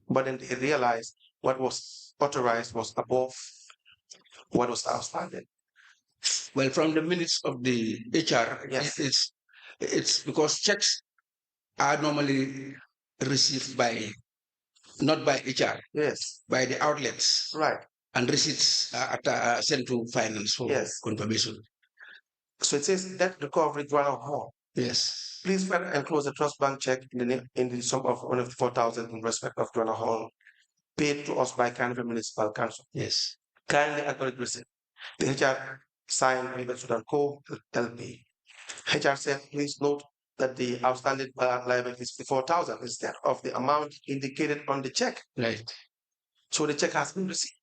Speaker 5: But then they realized what was authorized was above what was outstanding.
Speaker 7: Well, from the minutes of the HR,
Speaker 5: Yes.
Speaker 7: it's because checks are normally received by, not by HR,
Speaker 5: Yes.
Speaker 7: by the outlets.
Speaker 5: Right.
Speaker 7: And receipts are sent to finance for
Speaker 5: Yes.
Speaker 7: confirmation.
Speaker 5: So it says debt recovery, Joanna Hall.
Speaker 7: Yes.
Speaker 5: Please file and close the trust bank check in the sum of 154,000 in respect of Joanna Hall, paid to us by Canada Municipal Council.
Speaker 7: Yes.
Speaker 5: Kindly acknowledge receipt. The HR signed River Sudan Co. LP. HR said, please note that the outstanding liability is 54,000 instead of the amount indicated on the check.
Speaker 7: Right.
Speaker 5: So the check has been received.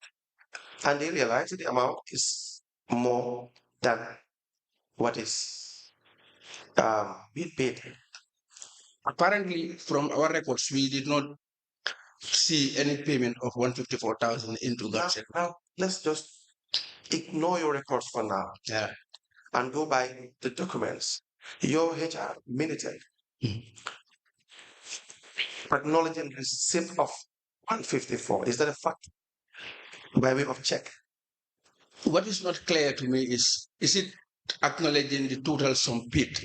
Speaker 5: And they realized that the amount is more than what is being paid.
Speaker 7: Apparently, from our records, we did not see any payment of 154,000 into that check.
Speaker 5: Now, let's just ignore your records for now.
Speaker 7: Yeah.
Speaker 5: And go by the documents. Your HR minuted, acknowledging receipt of 154. Is that a fact? By way of check.
Speaker 7: What is not clear to me is it acknowledging the total sum paid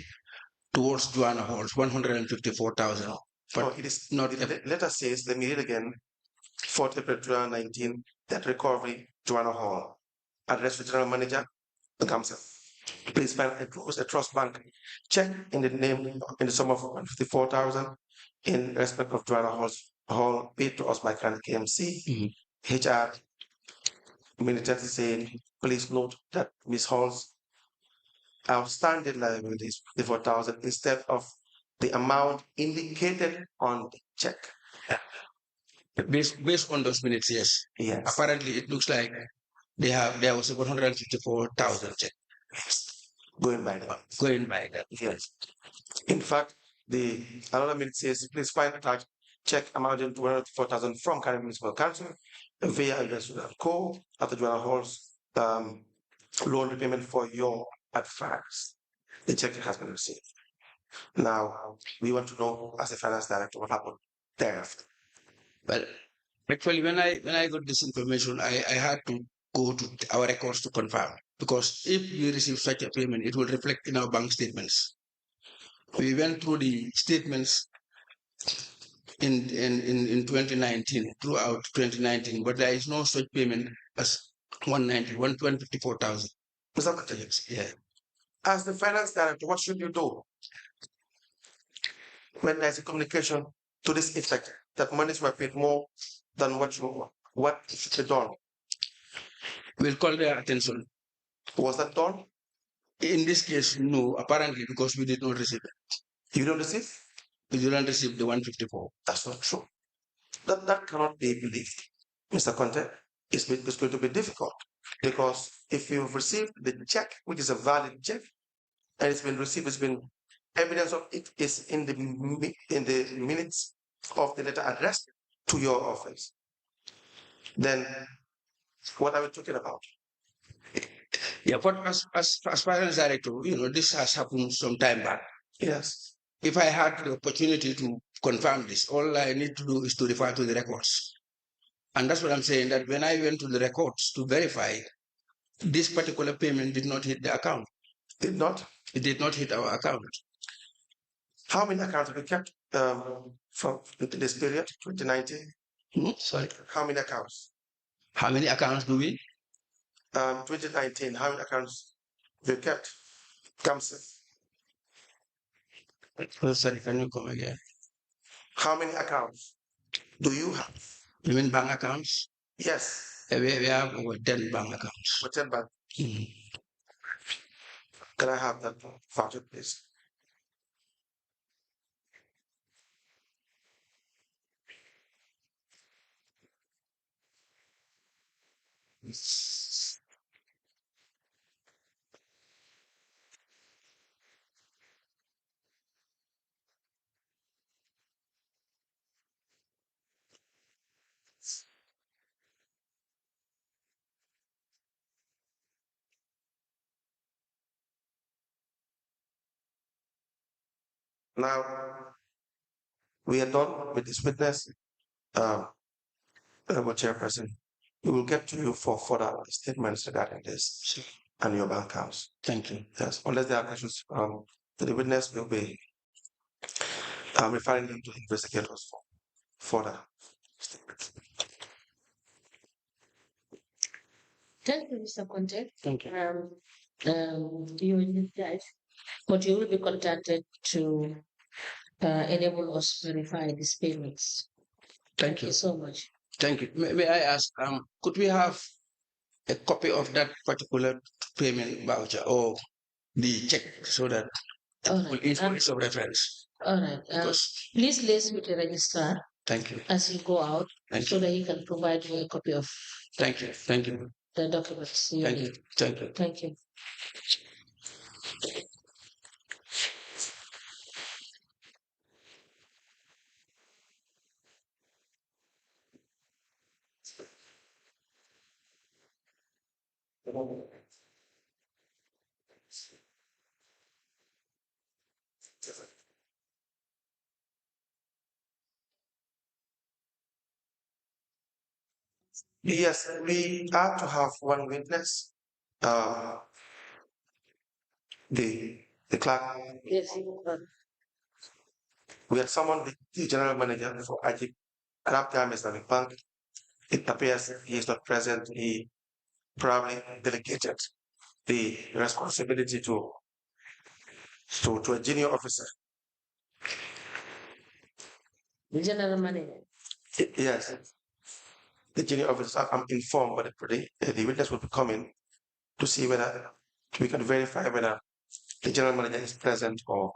Speaker 7: towards Joanna Hall's 154,000? But
Speaker 5: no, it is
Speaker 7: not.
Speaker 5: The letter says, let me read again, 4th April 2019, that recovery, Joanna Hall, address to General Manager, the Council. Please find and close a trust bank check in the sum of 154,000 in respect of Joanna Hall paid to us by KMC. HR minuted saying, please note that Ms. Hall's outstanding liability is 54,000 instead of the amount indicated on the check.
Speaker 7: Based on those minutes, yes.
Speaker 5: Yes.
Speaker 7: Apparently, it looks like there was a 154,000 check.
Speaker 5: Going by that.
Speaker 7: Going by that.
Speaker 5: Yes. In fact, another minute says, please find attached check amounting to 104,000 from Canada Municipal Council via Investment Co. after Joanna Hall's loan repayment for your advance. The check has been received. Now, we want to know, as a finance director, what happened thereafter.
Speaker 7: Well, actually, when I got this information, I had to go to our records to confirm, because if we receive such a payment, it will reflect in our bank statements. We went through the statements in 2019, throughout 2019, but there is no such payment as 154,000. Yeah.
Speaker 5: As the finance director, what should you do when there's a communication to this effect that monies were paid more than what should be done?
Speaker 7: We'll call their attention.
Speaker 5: Was that done?
Speaker 7: In this case, no, apparently, because we did not receive it.
Speaker 5: You don't receive?
Speaker 7: We didn't receive the 154.
Speaker 5: That's not true. That cannot be believed. Mr. Conte, it's going to be difficult, because if you've received the check, which is a valid check, and it's been received, it's been evidence of it is in the minutes of the letter addressed to your office, then what are we talking about?
Speaker 7: Yeah, but as finance director, this has happened some time back.
Speaker 5: Yes.
Speaker 7: If I had the opportunity to confirm this, all I need to do is to refer to the records. And that's what I'm saying, that when I went to the records to verify, this particular payment did not hit the account.
Speaker 5: Did not?
Speaker 7: It did not hit our account.
Speaker 5: How many accounts have you kept from this period, 2019?
Speaker 7: Sorry.
Speaker 5: How many accounts?
Speaker 7: How many accounts do we?
Speaker 5: 2019, how many accounts have you kept? Kamsi.
Speaker 7: Sorry, can you come again?
Speaker 5: How many accounts do you have?
Speaker 7: You mean bank accounts?
Speaker 5: Yes.
Speaker 7: We have over 10 bank accounts.
Speaker 5: For 10 bank. Can I have that voucher, please? Now, we are done with this witness, Chairperson. We will get to you for further statements regarding this and your bank accounts.
Speaker 7: Thank you.
Speaker 5: Yes, unless there are questions, the witness will be referring them to investigators for further statements.
Speaker 2: Thank you, Mr. Conte.
Speaker 7: Thank you.
Speaker 2: You will decide, but you will be contacted to enable us to verify these payments.
Speaker 7: Thank you
Speaker 2: so much.
Speaker 7: Thank you. May I ask, could we have a copy of that particular payment voucher or the check so that
Speaker 2: All
Speaker 7: will
Speaker 2: right.
Speaker 7: influence of reference?
Speaker 2: All right.
Speaker 7: Because
Speaker 2: Please liaise with the registrar
Speaker 7: thank you.
Speaker 2: as you go out
Speaker 7: Thank
Speaker 2: so
Speaker 7: you.
Speaker 2: that he can provide you a copy of
Speaker 7: Thank you. Thank you.
Speaker 2: the documents you
Speaker 7: Thank
Speaker 2: need.
Speaker 7: you. Thank you.
Speaker 2: Thank you.
Speaker 5: Yes, we are to have one witness. The clerk.
Speaker 2: Yes.
Speaker 5: We had summoned the general manager for Arab Time Islamic Bank. It appears he is not present. He probably delegated the responsibility to a junior officer.
Speaker 2: The general manager.
Speaker 5: Yes, the junior officer. I'm informed, but the witness will be coming to see whether we can verify whether the general manager is present or.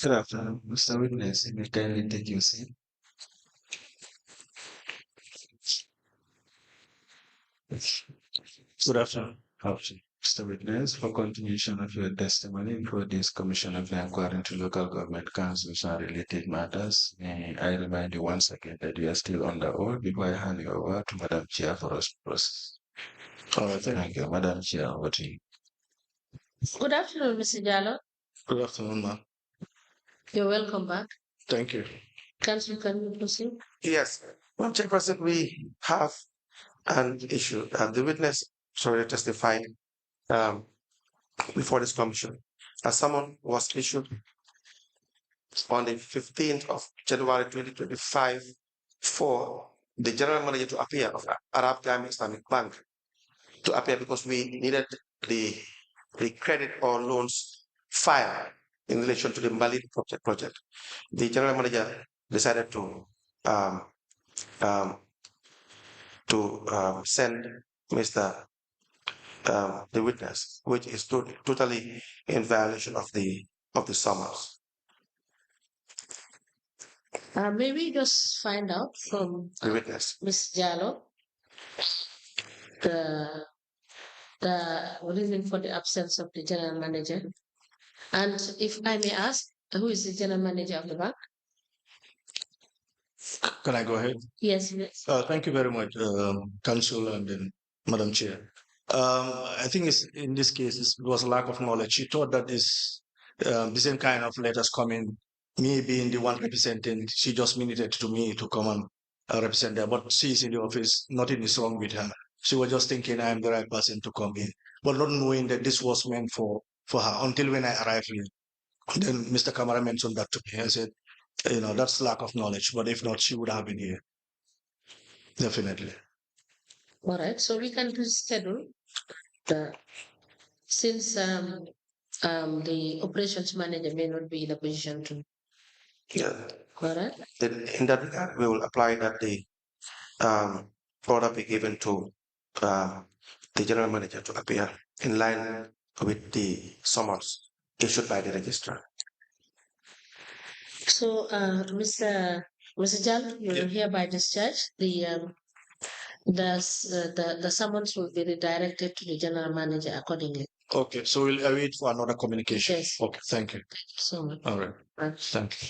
Speaker 1: Good afternoon, Mr. Witness. You may kindly take your seat.
Speaker 7: Good afternoon.
Speaker 1: Mr. Witness, for continuation of your testimony for this Commission of Inquiry into Local Government Councils and related matters, may I remind you once again that you are still on the oath before I hand you over to Madam Chair for us to proceed.
Speaker 7: All right.
Speaker 1: Thank you. Madam Chair, over to you.
Speaker 2: Good afternoon, Mr. Jallo.
Speaker 7: Good afternoon, ma'am.
Speaker 2: You're welcome back.
Speaker 7: Thank you.
Speaker 2: Council, can you proceed?
Speaker 5: Yes, Madam Chairperson, we have an issue. The witness testified before this commission. A summon was issued on the 15th of January 2025 for the general manager to appear of Arab Time Islamic Bank to appear because we needed the credit or loans file in relation to the Mali project. The general manager decided to send Mr. The witness, which is totally in violation of the summons.
Speaker 2: Maybe just find out from
Speaker 5: The witness.
Speaker 2: Ms. Jallo the reason for the absence of the general manager. And if I may ask, who is the general manager of the bank?
Speaker 7: Can I go ahead?
Speaker 2: Yes, yes.
Speaker 7: Thank you very much, Council and Madam Chair.
Speaker 5: I think in this case, it was a lack of knowledge. She thought that the same kind of letters coming, me being the one representing, she just minuted to me to come and represent there. But she's in the office, nothing is wrong with her. She was just thinking I'm the right person to come in, but not knowing that this was meant for her until when I arrived here. Then Mr. Kamara mentioned that to me. I said, that's lack of knowledge. But if not, she would have been here. Definitely.
Speaker 2: All right, so we can reschedule the since the operations manager may not be in a position to.
Speaker 5: Yeah.
Speaker 2: All right.
Speaker 5: Then in that regard, we will apply that the order be given to the general manager to appear in line with the summons issued by the registrar.
Speaker 2: So, Mr. Jal, you will hereby discharge the summons will be redirected to the general manager accordingly.
Speaker 5: Okay, so we'll await for another communication.
Speaker 2: Yes.
Speaker 5: Okay, thank you.
Speaker 2: Thank you so much.
Speaker 5: All right,
Speaker 2: Right.
Speaker 5: thank you.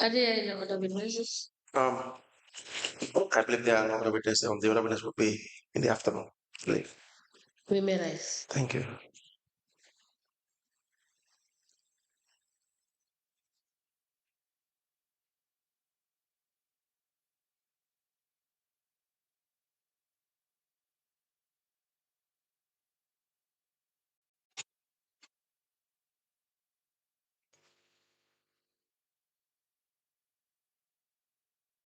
Speaker 2: Are there any other witnesses?
Speaker 5: I believe there are no other witnesses. The other witness will be in the afternoon. Please.
Speaker 2: We may rise.
Speaker 5: Thank you.